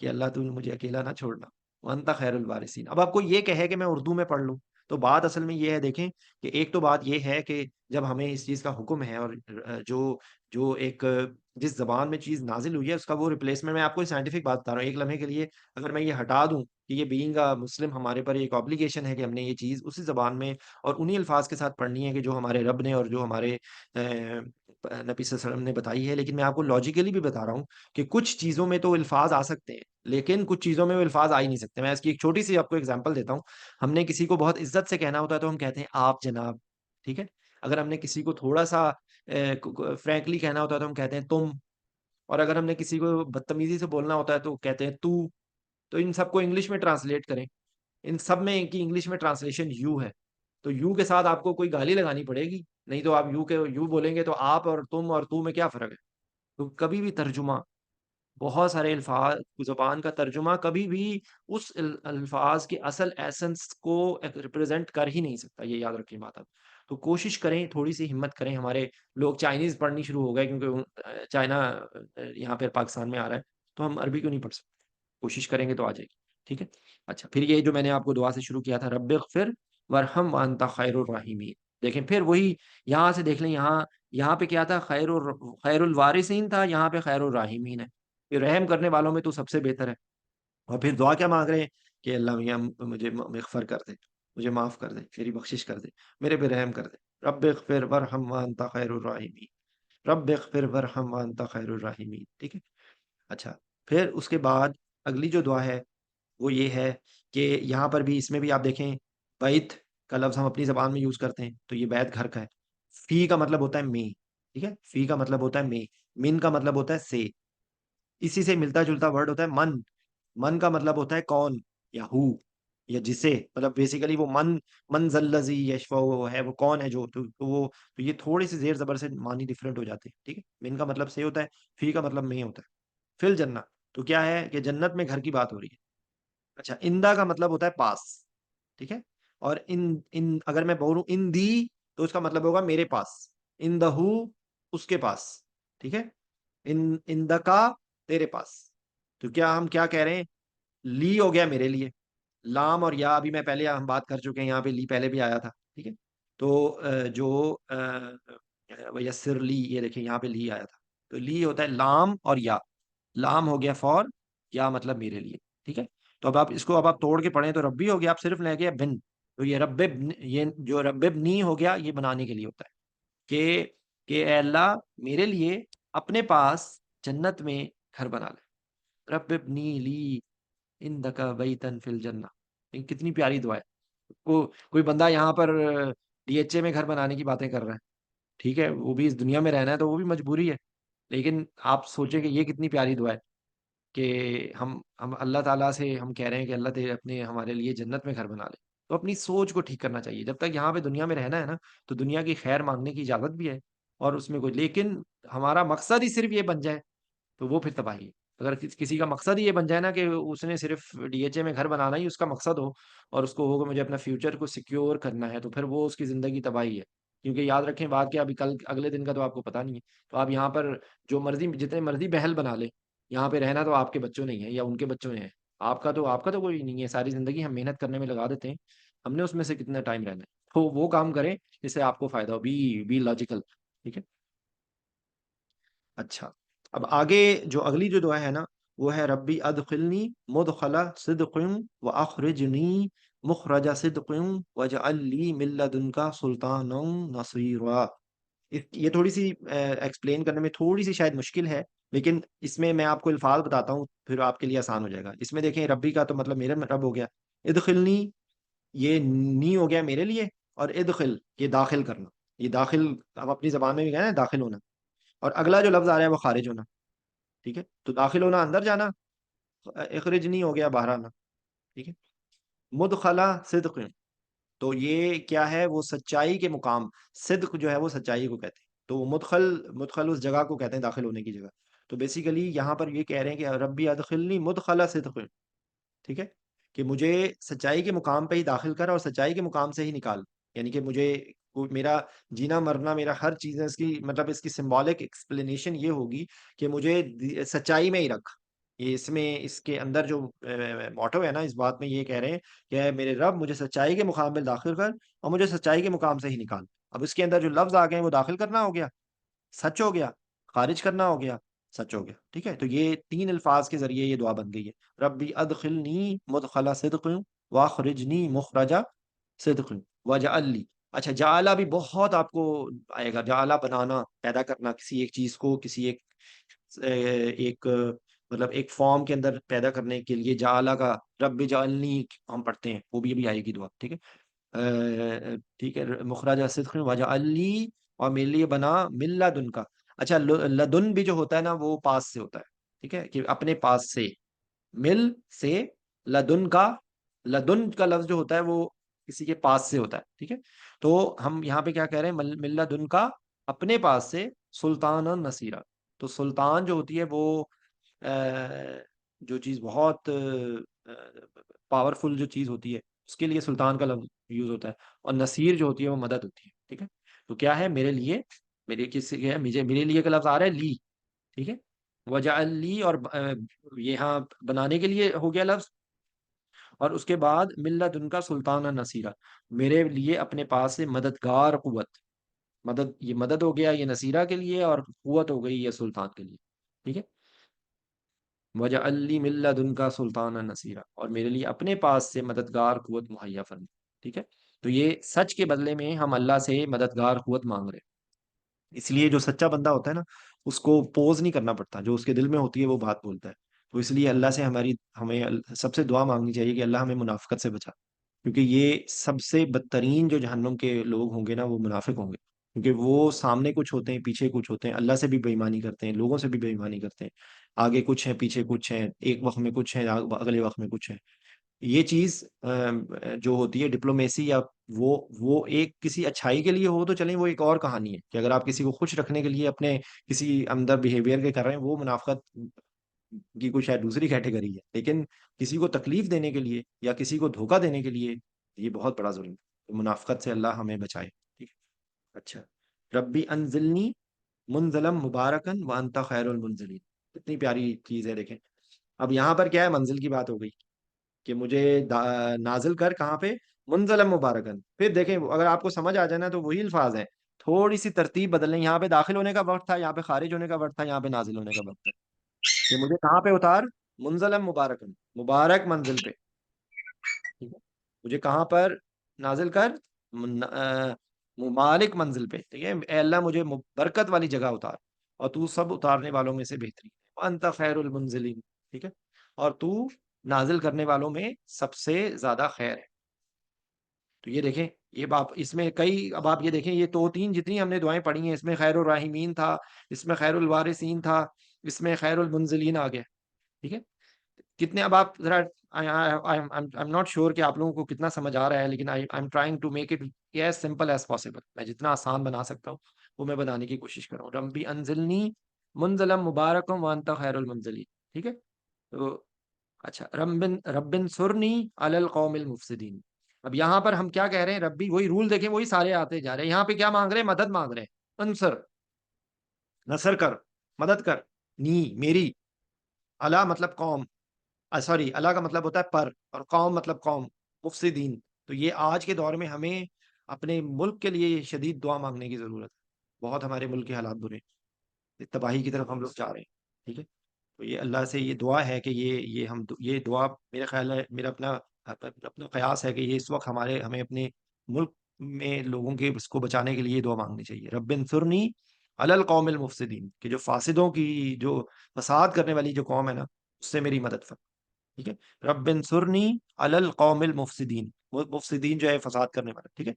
کہ اللہ تو مجھے اکیلا نہ چھوڑنا, وانت خیر الوارثین. اب آپ کو یہ کہے کہ میں اردو میں پڑھ لوں, تو بات اصل میں یہ ہے, دیکھیں کہ ایک تو بات یہ ہے کہ جب ہمیں اس چیز کا حکم ہے, اور جو جو ایک جس زبان میں چیز نازل ہوئی ہے اس کا وہ ریپلیسمنٹ, میں آپ کو سائنٹیفک بات بتا رہا ہوں ایک لمحے کے لیے, اگر میں یہ ہٹا دوں کہ یہ بینگ مسلم ہمارے پر ایک obligation ہے کہ ہم نے یہ چیز اسی زبان میں اور انہی الفاظ کے ساتھ پڑھنی ہے کہ جو ہمارے رب نے اور جو ہمارے نبی صلی اللہ علیہ وسلم نے بتائی ہے. لیکن میں آپ کو لاجیکلی بھی بتا رہا ہوں کہ کچھ چیزوں میں تو الفاظ آ سکتے ہیں, لیکن کچھ چیزوں میں وہ الفاظ آ ہی نہیں سکتے. میں اس کی ایک چھوٹی سی آپ کو ایگزامپل دیتا ہوں. ہم نے کسی کو بہت عزت سے کہنا ہوتا ہے تو ہم کہتے ہیں آپ جناب, ٹھیک ہے. اگر ہم نے کسی کو تھوڑا سا فرینکلی کہنا ہوتا ہے تو ہم کہتے ہیں تم, اور اگر ہم نے کسی کو بدتمیزی سے بولنا ہوتا ہے تو کہتے ہیں تو. تو ان سب کو انگلش میں ٹرانسلیٹ کریں, ان سب میں کی انگلش میں ٹرانسلیشن یو ہے. تو یو کے ساتھ آپ کو کوئی گالی لگانی پڑے گی, نہیں تو آپ یو بولیں گے تو آپ اور تم اور تو میں کیا فرق ہے. تو کبھی بھی ترجمہ, بہت سارے الفاظ زبان کا ترجمہ کبھی بھی اس الفاظ کی اصل ایسنس کو ریپرزینٹ کر ہی نہیں سکتا, یہ یاد رکھیں بات آپ. تو کوشش کریں, تھوڑی سی ہمت کریں. ہمارے لوگ چائنیز پڑھنی شروع ہو گئے کیونکہ چائنا یہاں پہ پاکستان میں آ رہا ہے, تو ہم عربی کیوں نہیں پڑھ سکتے. کوشش کریں گے تو آ جائے گی, ٹھیک ہے. اچھا, پھر یہ جو میں نے آپ کو دعا سے شروع کیا تھا, رب اغفر ورحم وانت خیر الراحمین, دیکھیں پھر وہی یہاں سے دیکھ لیں, یہاں پہ کیا تھا, خیر الوارثین تھا, یہاں پہ خیر الراحمین ہے. پھر رحم کرنے والوں میں تو سب سے بہتر ہے. اور پھر دعا کیا مانگ رہے ہیں کہ اللہ میاں مجھے مغفر کر دے, مجھے معاف کر دے, میری بخشش کر دے, میرے پہ رحم کر دے. رب اغفر ورحم وانت خیر الراحمین, رب اغفر ورحم وانت خیر الراحمین, ٹھیک ہے. اچھا, پھر اس کے بعد اگلی جو دعا ہے وہ یہ ہے کہ یہاں پر بھی, اس میں بھی آپ دیکھیں, بیت کا لفظ ہم اپنی زبان میں یوز کرتے ہیں تو یہ بیت گھر کا ہے. فی کا مطلب ہوتا ہے میں, ٹھیک ہے, فی کا مطلب ہوتا ہے میں, من کا مطلب ہوتا ہے سے, اسی سے ملتا جلتا ورڈ ہوتا ہے من. من کا مطلب ہوتا ہے کون یا ہو یا جسے, مطلب بیسیکلی وہ من ذلذی یشفع ہے, وہ کون ہے جو, تو یہ تھوڑی سی زیر زبر سے معنی ڈفرینٹ ہو جاتے ہیں, ٹھیک ہے. من کا مطلب سے ہوتا ہے, فی کا مطلب میں ہوتا ہے. فل جنت, تو کیا ہے کہ جنت میں گھر کی بات ہو رہی ہے. اچھا, اندا کا مطلب ہوتا ہے پاس, ٹھیک ہے. اور ان اگر میں بولوں ان دی تو اس کا مطلب ہوگا میرے پاس, ان دہو اس کے پاس, ٹھیک ہے. ان کا تیرے پاس. تو کیا ہم کیا کہہ رہے ہیں, لی ہو گیا میرے لیے, لام اور یا ابھی میں پہلے ہم بات کر چکے ہیں, یہاں پہ لی پہلے بھی آیا تھا, ٹھیک ہے. تو جو یسر لی, یہ دیکھیں یہاں پہ لی آیا تھا, تو لی ہوتا ہے لام اور یا, لام ہو گیا فور, یا مطلب میرے لیے, ٹھیک ہے. تو اب آپ توڑ کے پڑھیں تو ربی ہو گیا, آپ صرف لے گیا بن, تو یہ جو رب ابنی ہو گیا, یہ بنانے کے لیے ہوتا ہے کہ اے اللہ میرے لیے اپنے پاس جنت میں گھر بنا لے. رب ابنی لی عندک بیتن فی الجنہ, کتنی پیاری دعا ہے. کوئی بندہ یہاں پر ڈی ایچ اے میں گھر بنانے کی باتیں کر رہا ہے, ٹھیک ہے, وہ بھی اس دنیا میں رہنا ہے تو وہ بھی مجبوری ہے. لیکن آپ سوچیں کہ یہ کتنی پیاری دعا ہے کہ ہم اللہ تعالیٰ سے ہم کہہ رہے ہیں کہ اللہ تیرے اپنے ہمارے لیے جنت میں گھر بنا لے. تو اپنی سوچ کو ٹھیک کرنا چاہیے. جب تک یہاں پہ دنیا میں رہنا ہے نا, تو دنیا کی خیر مانگنے کی اجازت بھی ہے, اور اس میں کوئی, لیکن ہمارا مقصد ہی صرف یہ بن جائے تو وہ پھر تباہی ہے. اگر کسی کا مقصد ہی یہ بن جائے نا کہ اس نے صرف ڈی ایچ اے میں گھر بنانا ہی اس کا مقصد ہو, اور اس کو ہوگا مجھے اپنا فیوچر کو سیکیور کرنا ہے, تو پھر وہ اس کی زندگی تباہی ہے. کیونکہ یاد رکھیں بات کہ ابھی کل اگلے دن کا تو آپ کو پتا نہیں ہے. تو آپ یہاں پر جو مرضی جتنے مرضی محل بنا لے, یہاں پہ رہنا تو آپ کے بچوں نہیں ہے یا ان کے بچوں نے ہے, آپ کا تو کوئی نہیں ہے. ساری زندگی ہم محنت کرنے میں لگا دیتے ہیں, ہم نے اس میں سے کتنا ٹائم رہنا ہے. تو وہ کام کریں جس سے آپ کو فائدہ ہو, بی لاجیکل, ٹھیک ہے. اچھا, اب آگے جو اگلی جو دعا ہے نا, وہ ہے ربی ادخلنی مدخل صدق واخرجنی مخرج صدق واجعل لی من لدنک سلطانا نصیرا. یہ تھوڑی سی ایکسپلین کرنے میں تھوڑی سی شاید مشکل ہے, لیکن اس میں آپ کو الفاظ بتاتا ہوں, پھر آپ کے لیے آسان ہو جائے گا. اس میں دیکھیں ربی کا تو مطلب میرے رب ہو گیا, ادخلنی یہ نی ہو گیا میرے لیے, اور ادخل یہ داخل کرنا, یہ داخل ہم اپنی زبان میں بھی کہنا ہے داخل ہونا. اور اگلا جو لفظ آ رہا ہے وہ خارج ہونا, ٹھیک ہے. تو داخل ہونا اندر جانا, اخرجنی ہو گیا باہر آنا, ٹھیک ہے. مدخلا صدق, تو یہ کیا ہے, وہ سچائی کے مقام, صدق جو ہے وہ سچائی کو کہتے ہیں. تو وہ مدخل اس جگہ کو کہتے ہیں داخل ہونے کی جگہ. تو بیسیکلی یہاں پر یہ کہہ رہے ہیں کہ ربی ادخلنی مدخل صدق، ٹھیک ہے، کہ مجھے سچائی کے مقام پہ ہی داخل کر اور سچائی کے مقام سے ہی نکال، یعنی کہ مجھے میرا جینا مرنا میرا ہر چیز ہے، اس کی مطلب اس کی سمبولک ایکسپلینیشن یہ ہوگی کہ مجھے سچائی میں ہی رکھ. یہ اس میں اس کے اندر جو موٹو ہے نا اس بات میں، یہ کہہ رہے ہیں کہ اے میرے رب مجھے سچائی کے مقام پہ داخل کر اور مجھے سچائی کے مقام سے ہی نکال. اب اس کے اندر جو لفظ آ گئے ہیں وہ داخل کرنا ہو گیا سچ ہو گیا، خارج کرنا ہو گیا سچ ہو گیا، ٹھیک ہے. تو یہ تین الفاظ کے ذریعے یہ دعا بن گئی ہے، ربی ادخلنی مدخل صدق واخرجنی مخرج صدق واجعل لی. اچھا جعلہ بھی بہت آپ کو آئے گا، جعلہ بنانا، پیدا کرنا کسی ایک چیز کو، کسی ایک ایک مطلب ایک فارم کے اندر پیدا کرنے کے لیے جعلہ کا رب جعلنی ہم پڑھتے ہیں، وہ بھی آئے گی دعا، ٹھیک ہے. ٹھیک ہے، مخرج صدق واجعل لی، اور میرے لیے بنا من لدن کا. اچھا لدن بھی جو ہوتا ہے نا وہ پاس سے ہوتا ہے، ٹھیک ہے، کہ اپنے پاس سے، مل سے، لدن کا، لدن کا لفظ جو ہوتا ہے وہ کسی کے پاس سے ہوتا ہے، ٹھیک ہے. تو ہم یہاں پہ کیا کہہ رہے ہیں، من لدن کا، اپنے پاس سے، سلطان نصیرہ. تو سلطان جو ہوتی ہے وہ جو چیز بہت پاورفل جو چیز ہوتی ہے اس کے لیے سلطان کا لفظ یوز ہوتا ہے، اور نصیر جو ہوتی ہے وہ مدد ہوتی ہے، ٹھیک ہے. تو کیا ہے میرے لیے، میرے کس ہے مجھے، میرے لیے کا لفظ آ رہا ہے لی، ٹھیک ہے، وجعل لی، اور یہاں بنانے کے لیے ہو گیا لفظ، اور اس کے بعد ملت ان کا سلطان نصیرہ، میرے لیے اپنے پاس سے مددگار قوت. مدد، یہ مدد ہو گیا یہ نصیرہ کے لیے، اور قوت ہو گئی یہ سلطان کے لیے، ٹھیک ہے. وجعل لی من لدنک سلطانا نصیرا، اور میرے لیے اپنے پاس سے مددگار قوت مہیا فرما، ٹھیک ہے. تو یہ سچ کے بدلے میں ہم اللہ سے مددگار قوت مانگ رہے ہیں. اس لیے جو سچا بندہ ہوتا ہے نا اس کو پوز نہیں کرنا پڑتا، جو اس کے دل میں ہوتی ہے وہ بات بولتا ہے. تو اس لیے اللہ سے ہمیں سب سے دعا مانگنی چاہیے کہ اللہ ہمیں منافقت سے بچا، کیونکہ یہ سب سے بدترین جو جہنم کے لوگ ہوں گے نا وہ منافق ہوں گے، کیونکہ وہ سامنے کچھ ہوتے ہیں پیچھے کچھ ہوتے ہیں، اللہ سے بھی بےایمانی کرتے ہیں، لوگوں سے بھی بےایمانی کرتے ہیں، آگے کچھ ہیں پیچھے کچھ ہیں، ایک وقت میں کچھ ہیں اگلے وقت میں کچھ ہیں. یہ چیز جو ہوتی ہے ڈپلومیسی، یا وہ ایک کسی اچھائی کے لیے ہو تو چلیں وہ ایک اور کہانی ہے، کہ اگر آپ کسی کو خوش رکھنے کے لیے اپنے کسی اندر بیہیویئر کے کر رہے ہیں وہ منافقت کی کوئی شاید دوسری کیٹیگری ہے، لیکن کسی کو تکلیف دینے کے لیے یا کسی کو دھوکہ دینے کے لیے یہ بہت بڑا ظلم ہے. منافقت سے اللہ ہمیں بچائے، ٹھیک ہے. اچھا، ربی انزلنی منزلم مبارکن وانت خیر المنزلین، کتنی پیاری چیز ہے دیکھیں. اب یہاں پر کیا ہے، منزل کی بات ہو گئی کہ مجھے نازل کر کہاں پہ، منزلم مبارکن. پھر دیکھیں اگر آپ کو سمجھ آ جائے نا تو وہی الفاظ ہیں، تھوڑی سی ترتیب بدلیں، یہاں پہ داخل ہونے کا وقت تھا، یہاں پہ خارج ہونے کا وقت تھا، یہاں پہ نازل ہونے کا وقت ہے. کہ مجھے کہاں پہ اتار، منزلم مبارکن، مبارک منزل پہ، ٹھیک ہے. مجھے کہاں پر نازل کر، مبارک منزل پہ، ٹھیک ہے. اے اللہ مجھے برکت والی جگہ اتار، اور تو سب اتارنے والوں میں سے بہترین ہے، وانت خیر المنزلین، ٹھیک ہے، اور تو نازل کرنے والوں میں سب سے زیادہ خیر ہے. تو یہ دیکھیں، یہ باپ اس میں کئی، اب آپ یہ دیکھیں یہ تو تین جتنی ہم نے دعائیں پڑھی ہیں اس میں خیر الراحمین تھا، اس میں خیر الوارثین تھا، اس میں خیر المنزلین آ گیا، ٹھیک ہے. کتنے، اب آپ ذرا I'm not sure کہ آپ لوگوں کو کتنا سمجھ آ رہا ہے، لیکن I'm trying to make it as simple as possible. میں جتنا آسان بنا سکتا ہوں وہ میں بنانے کی کوشش کروں. ربی انزلنی منزلم مبارکم وانت خیر المنزلین، ٹھیک ہے. تو اچھا، ربن سرنی علی القوم المفسدین. اب یہاں پر ہم کیا کہہ رہے ہیں، ربی وہی رول دیکھیں وہی سارے آتے جا رہے ہیں. یہاں پہ کیا مانگ رہے ہیں، مدد مانگ رہے ہیں. انصر، نصر کر، مدد کر، نی میری، اللہ مطلب قوم، سوری اللہ کا مطلب ہوتا ہے پر، اور قوم مطلب قوم، مفسدین. تو یہ آج کے دور میں ہمیں اپنے ملک کے لیے شدید دعا مانگنے کی ضرورت ہے. بہت ہمارے ملک کے حالات برے ہیں، تباہی کی طرف ہم لوگ جا رہے ہیں، ٹھیک ہے. تو یہ اللہ سے یہ دعا ہے کہ یہ دعا میرا خیال ہے، میرا اپنا قیاس ہے کہ یہ اس وقت ہمیں اپنے ملک میں لوگوں کے اس کو بچانے کے لیے یہ دعا مانگنی چاہیے. رب انصرنی علی القوم المفسدین، کہ جو فاسدوں کی، جو فساد کرنے والی جو قوم ہے نا اس سے میری مدد فرما، ٹھیک ہے. رب انصرنی علی القوم المفسدین، مفسدین جو ہے فساد کرنے والا، ٹھیک ہے.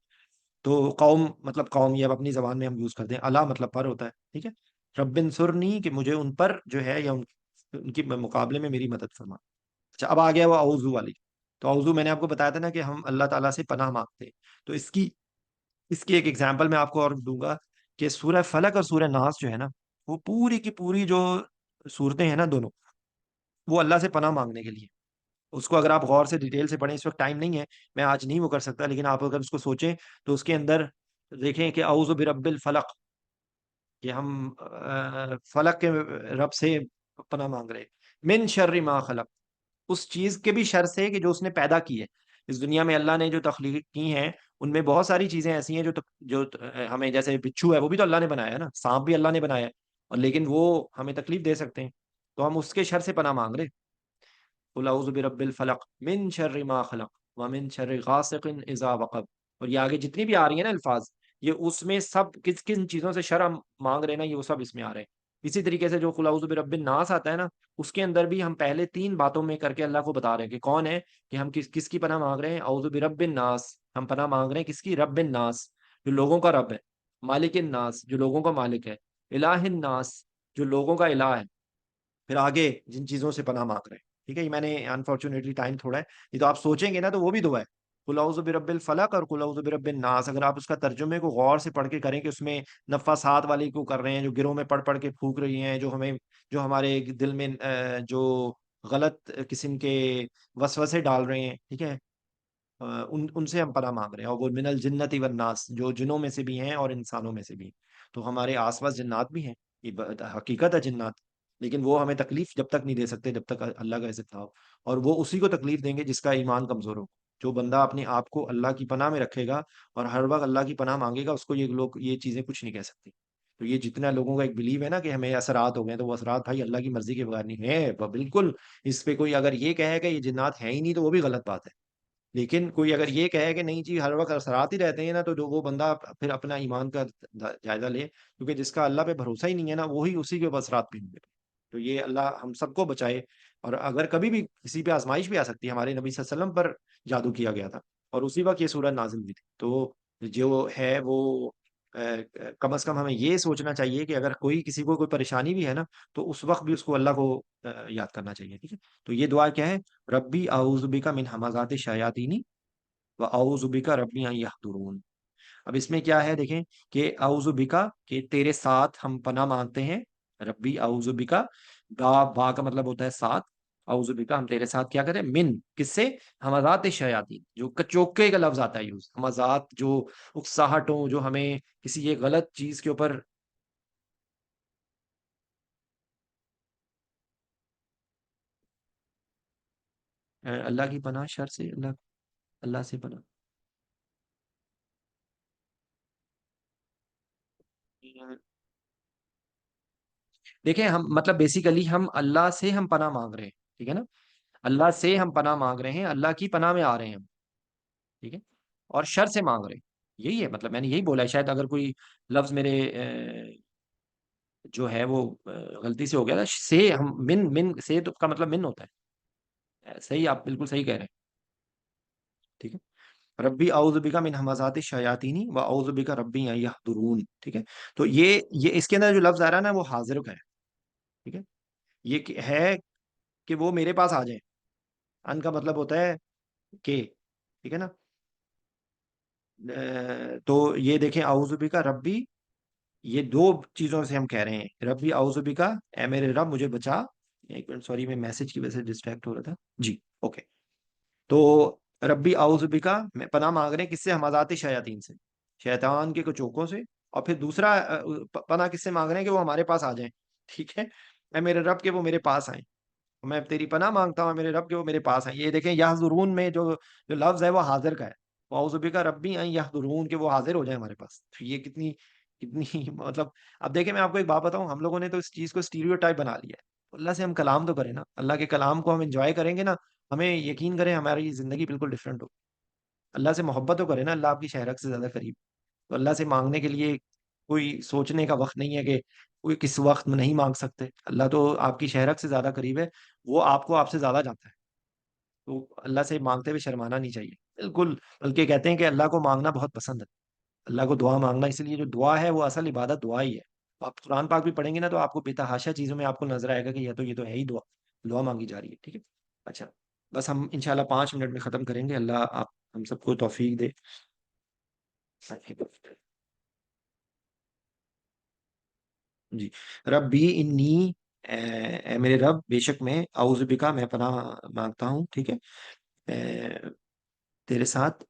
تو قوم مطلب قوم، یہ اب اپنی زبان میں ہم یوز کرتے ہیں، اللہ مطلب پر ہوتا ہے، ٹھیک ہے. رب انصرنی کہ مجھے ان پر جو ہے یا ان کے مقابلے میں میری مدد فرما. اچھا اب آ گیا وہ اعوذ والی. تو اعوذ میں نے آپ کو بتایا تھا نا کہ ہم اللہ تعالیٰ سے پناہ مانگتے ہیں. تو اس کی ایک ایگزامپل میں آپ کو اور دوں گا، کہ سورہ فلق اور سورہ ناس جو ہے نا وہ پوری کی پوری جو صورتیں ہیں نا دونوں، وہ اللہ سے پناہ مانگنے کے لیے. اس کو اگر آپ غور سے ڈیٹیل سے پڑھیں، اس وقت ٹائم نہیں ہے، میں آج نہیں وہ کر سکتا، لیکن آپ اگر اس کو سوچیں تو اس کے اندر دیکھیں کہ اعوذ برب الفلق، کہ ہم فلق کے رب سے پناہ مانگ رہے ہیں. من شر ما خلق، اس چیز کے بھی شر سے کہ جو اس نے پیدا کی ہے. اس دنیا میں اللہ نے جو تخلیق کی ہیں ان میں بہت ساری چیزیں ایسی ہیں جو ہمیں، جیسے بچھو ہے وہ بھی تو اللہ نے بنایا ہے نا، سانپ بھی اللہ نے بنایا ہے، اور لیکن وہ ہمیں تکلیف دے سکتے ہیں، تو ہم اس کے شر سے پناہ مانگ رہے. قل اعوذ برب الفلق من شر ما خلق ومن شر غاسق اذا وقب. اور یہ آگے جتنی بھی آ رہی ہیں نا الفاظ، یہ اس میں سب کس کن چیزوں سے شر ہم مانگ رہے ہیں نا، یہ وہ سب اس میں آ رہے ہیں. اسی طریقے سے جو قل اعوذ برب الناس آتا ہے نا، اس کے اندر بھی ہم پہلے 3 باتوں میں کر کے اللہ کو بتا رہے ہیں کہ کون ہے، کہ ہم کس کی پناہ مانگ رہے ہیں. اعوذ برب الناس، ہم پناہ مانگ رہے ہیں کس کی؟ رب الناس، جو لوگوں کا رب ہے. مالک الناس، جو لوگوں کا مالک ہے. الہ الناس، جو لوگوں کا الہ ہے. پھر آگے جن چیزوں سے پناہ مانگ رہے ہیں. ٹھیک ہے، یہ میں نے انفارچونیٹلی ٹائم تھوڑا ہے، یہ تو آپ سوچیں گے نا تو وہ بھی دعا ہے. قل اعوذ برب الفلق اور قل اعوذ برب الناس، اگر آپ اس کا ترجمے کو غور سے پڑھ کے کریں کہ اس میں نفاسات والی کو کر رہے ہیں، جو گروہ میں پڑھ پڑھ کے پھونک رہی ہیں، جو ہمارے دل میں جو غلط قسم کے وسوسے ڈال رہے ہیں. ٹھیک ہے، ان سے ہم پناہ مانگ رہے ہیں. اور وہ من الجنت والناس، جو جنوں میں سے بھی ہیں اور انسانوں میں سے بھی ہیں. تو ہمارے آس پاس جنات بھی ہیں، یہ حقیقت ہے جنات، لیکن وہ ہمیں تکلیف جب تک نہیں دے سکتے جب تک اللہ کا عزت ہو. اور وہ اسی کو تکلیف دیں گے جس کا ایمان کمزور ہو. جو بندہ اپنے آپ کو اللہ کی پناہ میں رکھے گا اور ہر وقت اللہ کی پناہ مانگے گا، اس کو یہ لوگ یہ چیزیں کچھ نہیں کہہ سکتی. تو یہ جتنا لوگوں کا ایک بلیو ہے نا کہ ہمیں اثرات ہو گئے، تو وہ اثرات بھائی اللہ کی مرضی کے بغیر نہیں ہے بالکل. اس پہ کوئی اگر یہ کہے کہ یہ جنات ہیں ہی نہیں تو وہ بھی غلط بات ہے. لیکن کوئی اگر یہ کہے کہ نہیں جی ہر وقت اثرات ہی رہتے ہیں نا، تو جو وہ بندہ پھر اپنا ایمان کا جائزہ لے، کیونکہ جس کا اللہ پہ بھروسہ ہی نہیں ہے نا، وہی اسی کے اثرات بھی ہوں گے. تو یہ اللہ ہم سب کو بچائے. اور اگر کبھی بھی کسی پہ آزمائش بھی آ سکتی ہے، ہمارے نبی صلی اللہ علیہ وسلم پر جادو کیا گیا تھا اور اسی وقت یہ سورہ نازل ہوئی تھی. تو جو ہے وہ کم از کم ہمیں یہ سوچنا چاہیے کہ اگر کسی کو کوئی پریشانی بھی ہے نا، تو اس وقت بھی اس کو اللہ کو یاد کرنا چاہیے. ٹھیک ہے، تو یہ دعا کیا ہے؟ ربی اعوذ بک من ہمزات الشیاطین و اعوذ بک ربی ان یحضرون. اب اس میں کیا ہے دیکھیں، کہ اعوذ بکا، کہ تیرے ساتھ ہم پناہ مانگتے ہیں. ربی اعوذ بکا، با کا مطلب ہوتا ہے ساتھ. اعوذ بکا، ہم تیرے ساتھ کیا کریں؟ من، کس سے؟ ہمزات الشیاطین، جو کچوکے کا لفظ آتا ہے یوز، ہمزات جو اکساہٹ ہوں، جو ہمیں کسی ایک غلط چیز کے اوپر اللہ کی پناہ شر سے، اللہ سے پناہ. دیکھیں ہم مطلب بیسیکلی ہم اللہ سے ہم پناہ مانگ رہے ہیں. ٹھیک ہے نا، اللہ سے ہم پناہ مانگ رہے ہیں، اللہ کی پناہ میں آ رہے ہیں ہم. ٹھیک ہے، اور شر سے مانگ رہے ہیں. یہی ہے مطلب، میں نے یہی بولا ہے. شاید اگر کوئی لفظ میرے جو ہے وہ غلطی سے ہو گیا تھا. سے ہم من سے تو کا مطلب من ہوتا ہے. صحیح، آپ بالکل صحیح کہہ رہے ہیں. ٹھیک ہے، ربی اعوذ بک من ہمزات الشیاطین و اعوذ بک ربی ان یحضرون. ٹھیک ہے، تو یہ اس کے اندر جو لفظ آ رہا ہے نا وہ حاضر کا ہے. ٹھیک ہے، یہ ہے کہ وہ میرے پاس آ جائیں. ان کا مطلب ہوتا ہے کہ، ٹھیک ہے نا. تو یہ دیکھیں اعوذ بکا ربی، یہ 2 چیزوں سے ہم کہہ رہے ہیں. ربی اعوذ بکا، اے میرے رب مجھے بچا. ایک منٹ سوری، میں میسج کی وجہ سے ڈسٹریکٹ ہو رہا تھا جی. اوکے، تو ربی اعوذ بکا، میں پناہ مانگ رہے ہیں کس سے؟ ہمزات شیاطین سے، شیطان کے کچوکوں سے. اور پھر دوسرا پناہ کس سے مانگ رہے ہیں؟ کہ وہ ہمارے پاس آ جائیں. ٹھیک ہے، اے میرے رب کہ وہ میرے پاس آئیں. میں تیری پناہ مانگتا ہوں میرے رب کہ وہ میرے پاس ہیں. یہ دیکھیں یحضرون میں جو لفظ ہے وہ حاضر کا ہے. اعوذ بک ربی ان یحضرون، کہ وہ حاضر ہو جائیں ہمارے پاس. تو یہ کتنی کتنی مطلب. اب دیکھیں میں آپ کو ایک بات بتاؤں، ہم لوگوں نے تو اس چیز کو اسٹیریو ٹائپ بنا لیا ہے. اللہ سے ہم کلام تو کریں نا، اللہ کے کلام کو ہم انجوائے کریں گے نا، ہمیں یقین کریں ہماری زندگی بالکل ڈفرینٹ ہو. اللہ سے محبت تو کریں نا، اللہ آپ کی شہرک سے زیادہ قریب. تو اللہ سے مانگنے کے لیے کوئی سوچنے کا وقت نہیں ہے کہ کوئی کس وقت میں نہیں مانگ سکتے. اللہ تو آپ کی شہرک سے زیادہ قریب ہے، وہ آپ کو آپ سے زیادہ جانتا ہے. تو اللہ سے مانگتے ہوئے شرمانا نہیں چاہیے بالکل. بلکہ کہتے ہیں کہ اللہ کو مانگنا بہت پسند ہے. اللہ کو دعا مانگنا، اس لیے جو دعا ہے وہ اصل عبادت دعا ہی ہے. آپ قرآن پاک بھی پڑھیں گے نا تو آپ کو بے تحاشا چیزوں میں آپ کو نظر آئے گا کہ یہ تو ہے ہی دعا، دعا مانگی جا رہی ہے. ٹھیک ہے، اچھا، بس ہم انشاءاللہ 5 منٹ میں ختم کریں گے. اللہ آپ ہم سب کو توفیق دے. جی، ربی انی اے میرے رب بے شک میں اعوذ بکا میں پناہ مانگتا ہوں، ٹھیک ہے، تیرے ساتھ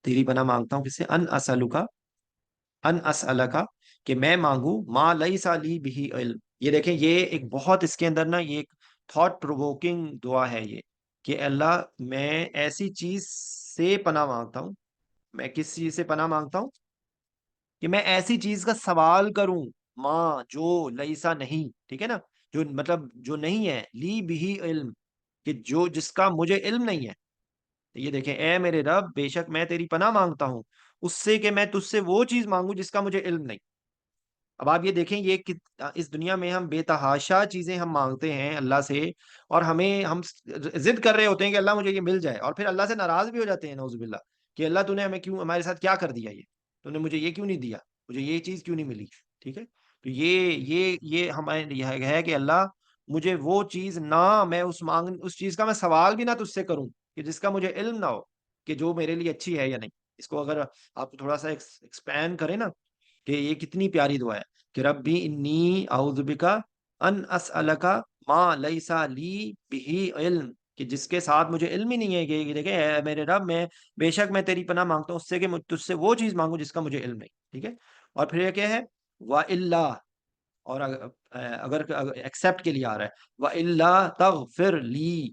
تیری پناہ مانگتا ہوں، کس سے؟ ان اسالکا، کہ میں مانگوں ما لیس لی بہ علم. یہ دیکھیں، یہ ایک بہت اس کے اندر نا یہ ایک تھاٹ پرووکنگ دعا ہے یہ، کہ اللہ میں ایسی چیز سے پناہ مانگتا ہوں. میں کس چیز سے پناہ مانگتا ہوں؟ کہ میں ایسی چیز کا سوال کروں، ماں جو لیسا نہیں، ٹھیک ہے نا، جو مطلب جو نہیں ہے، لی بھی علم، کہ جو جس کا مجھے علم نہیں ہے. یہ دیکھیں، اے میرے رب بے شک میں تیری پناہ مانگتا ہوں اس سے کہ میں تجھ سے وہ چیز مانگوں جس کا مجھے علم نہیں. اب آپ یہ دیکھیں، اس دنیا میں ہم بے تحاشا چیزیں ہم مانگتے ہیں اللہ سے، اور ہم ضد کر رہے ہوتے ہیں کہ اللہ مجھے یہ مل جائے، اور پھر اللہ سے ناراض بھی ہو جاتے ہیں نعوذ باللہ، کہ اللہ تو نے ہمیں کیوں، ہمارے ساتھ کیا کر دیا، یہ تو نے مجھے یہ کیوں نہیں دیا، مجھے یہ چیز کیوں نہیں ملی. ٹھیک ہے، تو یہ ہمارے یہ ہے کہ اللہ مجھے وہ چیز نہ، میں اس چیز کا میں سوال بھی نہ تجھ سے کروں کہ جس کا مجھے علم نہ ہو کہ جو میرے لیے اچھی ہے یا نہیں. اس کو اگر آپ تھوڑا سا ایکسپین کریں نا، کہ یہ کتنی پیاری دعا ہے، کہ ربی انی اعوذ بکا ان اسالک ما لیسا لی بہ علم، کہ جس کے ساتھ مجھے علم ہی نہیں ہے، کہ دیکھیں اے میرے رب میں بے شک میں تیری پناہ مانگتا ہوں اس سے کہ تجھ سے وہ چیز مانگوں جس کا مجھے علم نہیں. ٹھیک ہے، اور پھر یہ کیا ہے؟ وَإِلَّا، اور اگر ایکسپٹ کے لیے آ رہا ہے، وَإِلَّا تَغْفِرْ لِي.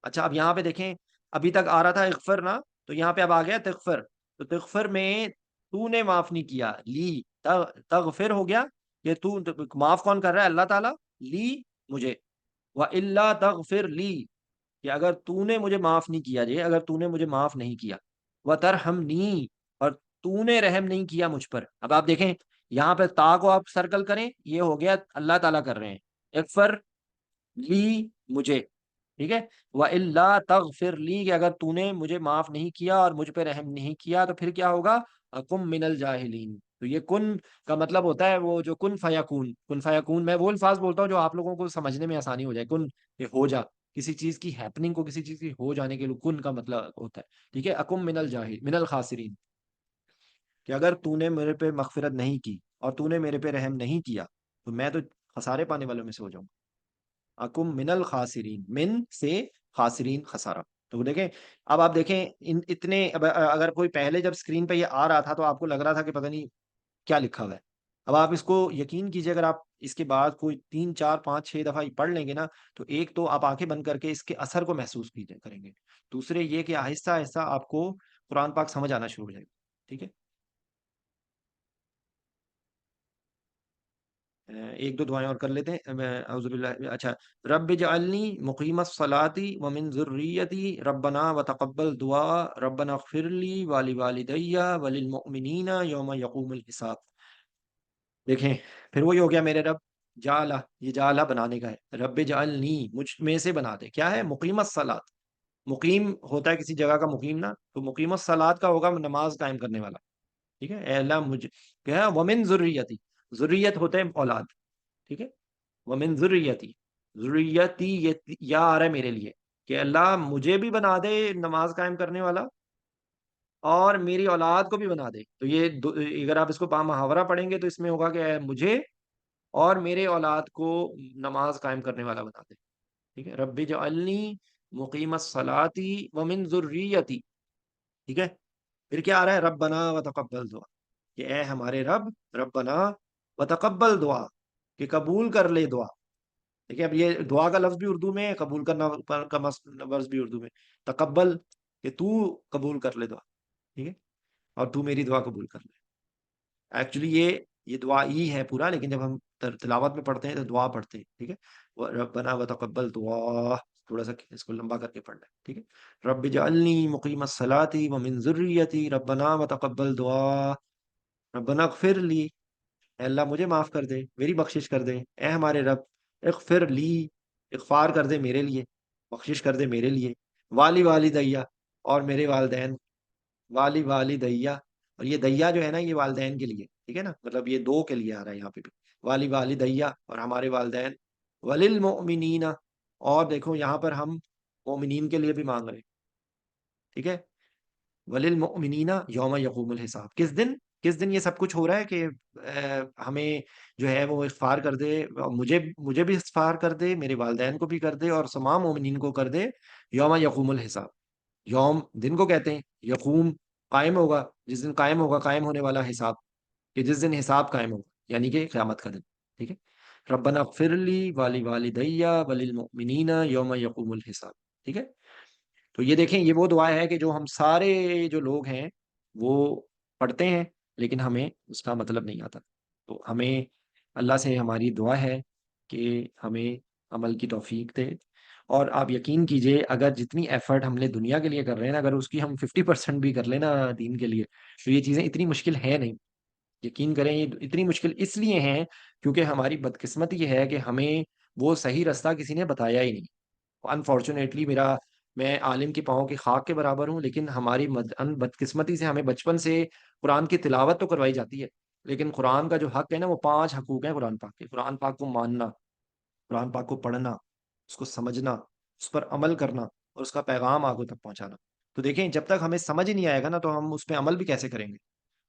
اچھا، اب یہاں پہ دیکھیں، ابھی تک آ رہا تھا اغفر نا، تو یہاں پہ اب آ گیا تغفر. تو تغفر میں تو نے معاف نہیں کیا، لی تغفر ہو گیا، کہ تو معاف کون کر رہا ہے؟ اللہ تعالیٰ. لی مجھے، وَإِلَّا تَغْفِرْ لِي، کہ اگر تو نے مجھے معاف نہیں کیا، جی اگر تو نے مجھے معاف نہیں کیا، وَتَرْحَمْنِي، اور تو نے رحم نہیں کیا مجھ پر. اب آپ دیکھیں یہاں پہ تا کو آپ سرکل کریں، یہ ہو گیا اللہ تعالیٰ کر رہے ہیں. اغفر لی مجھے، ٹھیک ہے، وَإِلَّا تَغْفِرْ لِي، کہ اگر تو نے مجھے معاف نہیں کیا اور مجھ پہ رحم نہیں کیا تو پھر کیا ہوگا؟ اکم من الجاہلین. تو یہ کن کا مطلب ہوتا ہے وہ جو کن فیکون. کن فیکون میں وہ الفاظ بولتا ہوں جو آپ لوگوں کو سمجھنے میں آسانی ہو جائے. کن، یہ ہو جا، کسی چیز کی ہیپننگ کو، کسی چیز کی ہو جانے کے لیے کن کا مطلب ہوتا ہے. ٹھیک ہے، اکم من الجاہل من الخاسرین، کہ اگر تو نے میرے پہ مغفرت نہیں کی اور تو نے میرے پہ رحم نہیں کیا تو میں تو خسارے پانے والوں میں سے ہو جاؤں. اکم من الخاسرین، من سے خاسرین خسارہ. تو دیکھیں، اب آپ دیکھیں اتنے اگر کوئی پہلے جب اسکرین پہ یہ آ رہا تھا تو آپ کو لگ رہا تھا کہ پتہ نہیں کیا لکھا ہوا ہے. اب آپ اس کو یقین کیجئے، اگر آپ اس کے بعد کوئی 3 4 5 6 دفعہ یہ پڑھ لیں گے نا، تو ایک تو آپ آنکھیں بند کر کے اس کے اثر کو محسوس کیجئے کریں گے. دوسرے یہ کہ آہستہ آہستہ آپ کو قرآن پاک سمجھ آنا شروع ہو جائے گا. ٹھیک ہے، ایک دو دعائیں اور کر لیتے ہیں. اعوذ باللہ، اچھا، رب اجعلنی مقیم الصلاۃ ومن ذریتی ربنا وتقبل دعا ربنا اغفر لی ولوالدی وللمؤمنین یوم یقوم الحساب. دیکھیں، پھر وہی ہو گیا میرے رب، جعلہ، یہ جعلہ بنانے کا ہے، رب جعلنی مجھ میں سے بنا دے. کیا ہے؟ مقیم الصلاۃ. مقیم ہوتا ہے کسی جگہ کا مقیم نا، تو مقیم الصلاۃ کا ہوگا نماز قائم کرنے والا. ٹھیک ہے، اے اللہ مجھ، کیا ہے؟ ومن ذریتی، ذریت ہوتے ہیں اولاد. ٹھیک ہے، ومن ذریتی، ذریتی یہ یا آ رہا ہے میرے لیے، کہ اللہ مجھے بھی بنا دے نماز قائم کرنے والا اور میری اولاد کو بھی بنا دے. تو یہ اگر آپ اس کو با محاورہ پڑھیں گے تو اس میں ہوگا کہ اے مجھے اور میرے اولاد کو نماز قائم کرنے والا بنا دے. ٹھیک ہے، رب جعلنی مقیم الصلاۃ ومن ذریتی. ٹھیک ہے، پھر کیا آ رہا ہے؟ ربنا وتقبل دعا، کہ اے ہمارے رب، ربنا وتقبل دعا، کہ قبول کر لے دعا. دیکھیں، اب یہ دعا کا لفظ بھی اردو میں ہے، قبول کرنا کا لفظ بھی اردو میں. تقبل، کہ تو قبول کر لے دعا. ٹھیک ہے، اور تو میری دعا قبول کر لے. ایکچولی یہ دعا ہی ہے پورا، لیکن جب ہم تلاوت میں پڑھتے ہیں تو دعا پڑھتے ہیں. ٹھیک ہے، ربنا وتقبل دعا، تھوڑا سا اس کو لمبا کر کے پڑھنا ہے. ٹھیک ہے، رب جعلنی مقیم الصلاۃ ومن ذریتی ربنا وتقبل دعا ربنا اغفر لی، اے اللہ مجھے معاف کر دے، میری بخشش کر دے. اے ہمارے رب، اغفر لی، اغفار کر دے میرے لیے، بخشش کر دے میرے لیے. والی والدیا، اور میرے والدین. والی والدیا، اور یہ دیا جو ہے نا یہ والدین کے لیے. ٹھیک ہے نا، مطلب یہ دو کے لیے آ رہا ہے یہاں پہ بھی. والی والدیا، اور ہمارے والدین. وللمؤمنین، اور دیکھو یہاں پر ہم مومنین کے لیے بھی مانگ رہے ہیں. ٹھیک ہے، وللمؤمنین یوم یقوم الحساب، کس دن؟ کس دن یہ سب کچھ ہو رہا ہے کہ ہمیں جو ہے وہ اغفار کر دے، مجھے مجھے بھی اغفار کر دے، میرے والدین کو بھی کر دے، اور تمام مومنین کو کر دے، یوم یقوم الحساب. یوم دن کو کہتے ہیں، یقوم قائم ہوگا، جس دن قائم ہوگا، قائم ہونے والا حساب، کہ جس دن حساب قائم ہوگا، یعنی کہ قیامت کا دن. ٹھیک ہے. ربنا اغفر لی والی والدی وللمؤمنین یوم یقوم الحساب. ٹھیک ہے. تو یہ دیکھیں، یہ وہ دعا ہے کہ جو ہم سارے جو لوگ ہیں وہ پڑھتے ہیں، لیکن ہمیں اس کا مطلب نہیں آتا. تو ہمیں اللہ سے ہماری دعا ہے کہ ہمیں عمل کی توفیق دے. اور آپ یقین کیجئے، اگر جتنی ایفرٹ ہم نے دنیا کے لیے کر رہے ہیں نا، اگر اس کی ہم 50% بھی کر لیں نا دین کے لیے، تو یہ چیزیں اتنی مشکل ہے نہیں. یقین کریں، یہ اتنی مشکل اس لیے ہیں کیونکہ ہماری بدقسمت یہ ہے کہ ہمیں وہ صحیح راستہ کسی نے بتایا ہی نہیں. انفارچونیٹلی میں عالم کے پاؤں کی خاک کے برابر ہوں، لیکن ہماری بدقسمتی سے ہمیں بچپن سے قرآن کی تلاوت تو کروائی جاتی ہے، لیکن قرآن کا جو حق ہے نا، وہ 5 حقوق ہیں قرآن پاک کے. قرآن پاک کو ماننا، قرآن پاک کو پڑھنا، اس کو سمجھنا، اس پر عمل کرنا، اور اس کا پیغام آگوں تک پہنچانا. تو دیکھیں، جب تک ہمیں سمجھ ہی نہیں آئے گا نا، تو ہم اس پہ عمل بھی کیسے کریں گے؟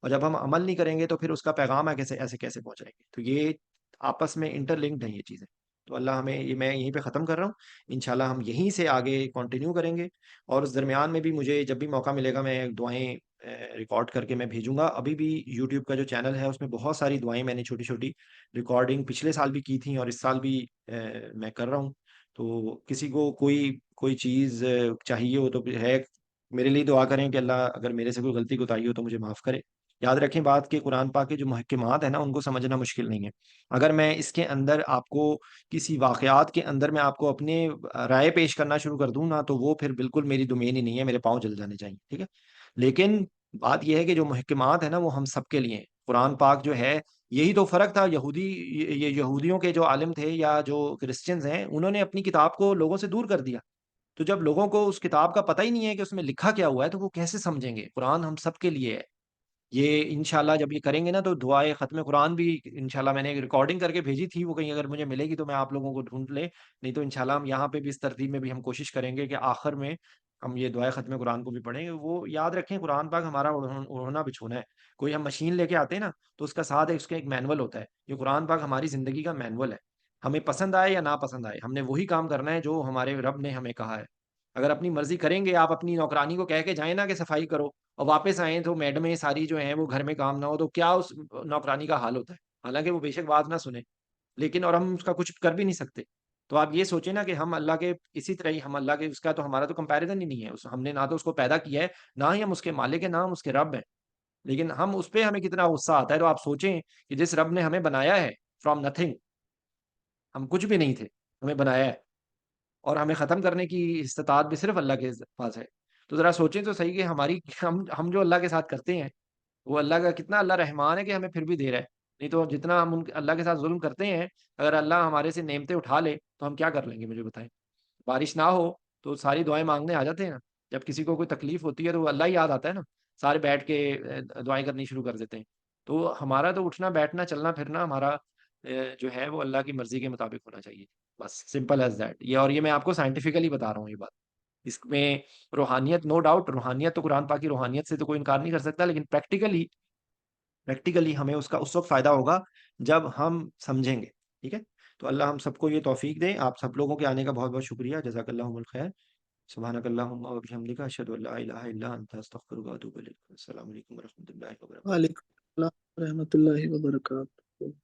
اور جب ہم عمل نہیں کریں گے تو پھر اس کا پیغام ہے کیسے ایسے کیسے پہنچائیں گے؟ تو یہ آپس میں انٹر لنکڈ ہیں یہ چیزیں. تو اللہ ہمیں یہ، میں یہیں پہ ختم کر رہا ہوں. انشاءاللہ ہم یہیں سے آگے کنٹینیو کریں گے. اور اس درمیان میں بھی مجھے جب بھی موقع ملے گا، میں دعائیں ریکارڈ کر کے میں بھیجوں گا. ابھی بھی یوٹیوب کا جو چینل ہے اس میں بہت ساری دعائیں میں نے چھوٹی چھوٹی ریکارڈنگ پچھلے سال بھی کی تھیں، اور اس سال بھی میں کر رہا ہوں. تو کسی کو کوئی چیز چاہیے ہو تو ہے، میرے لیے دعا کریں کہ اللہ اگر میرے سے کوئی غلطی کوتاہی ہو تو مجھے معاف کرے. یاد رکھیں بات کہ قرآن پاک کے جو محکمات ہیں نا، ان کو سمجھنا مشکل نہیں ہے. اگر میں اس کے اندر آپ کو کسی واقعات کے اندر میں آپ کو اپنے رائے پیش کرنا شروع کر دوں نا، تو وہ پھر بالکل میری دومین ہی نہیں ہے، میرے پاؤں جل جانے چاہیے. ٹھیک ہے. لیکن بات یہ ہے کہ جو محکمات ہیں نا، وہ ہم سب کے لیے ہیں. قرآن پاک جو ہے، یہی تو فرق تھا یہ یہودیوں کے جو عالم تھے یا جو کرسچنز ہیں، انہوں نے اپنی کتاب کو لوگوں سے دور کر دیا. تو جب لوگوں کو اس کتاب کا پتہ ہی نہیں ہے کہ اس میں لکھا کیا ہوا ہے، تو وہ کیسے سمجھیں گے؟ قرآن ہم سب کے لیے ہے. یہ انشاءاللہ جب یہ کریں گے نا، تو دعائے ختم قرآن بھی انشاءاللہ میں نے ایک ریکارڈنگ کر کے بھیجی تھی، وہ کہیں اگر مجھے ملے گی تو میں آپ لوگوں کو ڈھونڈ لے. نہیں تو انشاءاللہ ہم یہاں پہ بھی اس ترتیب میں بھی ہم کوشش کریں گے کہ آخر میں ہم یہ دعائے ختم قرآن کو بھی پڑھیں گے. وہ یاد رکھیں، قرآن پاک ہمارا اڑھنا بچھونا ہے. کوئی ہم مشین لے کے آتے ہیں نا، تو اس کا ساتھ اس کا ایک مینول ہوتا ہے. یہ قرآن پاک ہماری زندگی کا مینول ہے. ہمیں پسند آئے یا نہ پسند آئے، ہم نے وہی کام کرنا ہے جو ہمارے رب نے ہمیں کہا ہے. اگر اپنی مرضی کریں گے، آپ اپنی نوکرانی کو کہہ کے جائیں نا کہ صفائی کرو، اور واپس آئیں تو میڈمیں ساری جو ہیں وہ گھر میں کام نہ ہو، تو کیا اس نوکرانی کا حال ہوتا ہے؟ حالانکہ وہ بے شک بات نہ سنے، لیکن اور ہم اس کا کچھ کر بھی نہیں سکتے. تو آپ یہ سوچیں نا کہ ہم اللہ کے اسی طرح ہی ہم اللہ کے، اس کا تو ہمارا تو کمپیریزن ہی نہیں ہے. ہم نے نہ تو اس کو پیدا کیا ہے، نہ ہی ہم اس کے مالک ہیں، نہ ہم اس کے رب ہیں. لیکن ہم اس پہ ہمیں کتنا غصہ آتا ہے. تو آپ سوچیں کہ جس رب نے ہمیں بنایا ہے فرام نتھنگ، ہم کچھ بھی نہیں تھے، ہمیں بنایا ہے، اور ہمیں ختم کرنے کی استطاعت بھی صرف اللہ کے پاس ہے. تو ذرا سوچیں تو صحیح کہ ہماری ہم جو اللہ کے ساتھ کرتے ہیں، وہ اللہ کا کتنا اللہ رحمان ہے کہ ہمیں پھر بھی دے رہا ہے. نہیں تو جتنا ہم اللہ کے ساتھ ظلم کرتے ہیں، اگر اللہ ہمارے سے نعمتیں اٹھا لے تو ہم کیا کر لیں گے؟ مجھے بتائیں. بارش نہ ہو تو ساری دعائیں مانگنے آ جاتے ہیں نا. جب کسی کو کوئی تکلیف ہوتی ہے تو وہ اللہ ہی یاد آتا ہے نا، سارے بیٹھ کے دعائیں کرنی شروع کر دیتے ہیں. تو ہمارا تو اٹھنا بیٹھنا چلنا پھرنا ہمارا جو ہے وہ اللہ کی مرضی کے مطابق ہونا چاہیے. بس سمپل ایز دیٹ. اور یہ میں آپ کو سائنٹیفکلی بتا رہا ہوں یہ بات. اس میں روحانیت، نو ڈاؤٹ روحانیت تو قرآن پاک کی روحانیت سے تو کوئی انکار نہیں کر سکتا، لیکن پریکٹیکلی ہمیں اس کا اس وقت فائدہ ہوگا جب ہم سمجھیں گے. ٹھیک ہے. تو اللہ ہم سب کو یہ توفیق دے. آپ سب لوگوں کے آنے کا بہت بہت شکریہ. جزاک اللہ الخیر. سبحانک اللہم و بحمدک، اشہد ان لا الہ الا انت، استغفرک و اتوب الیک. السلام علیکم و رحمۃ اللہ وبرکاتہ. وعلیکم السلام ورحمۃ اللہ وبرکاتہ.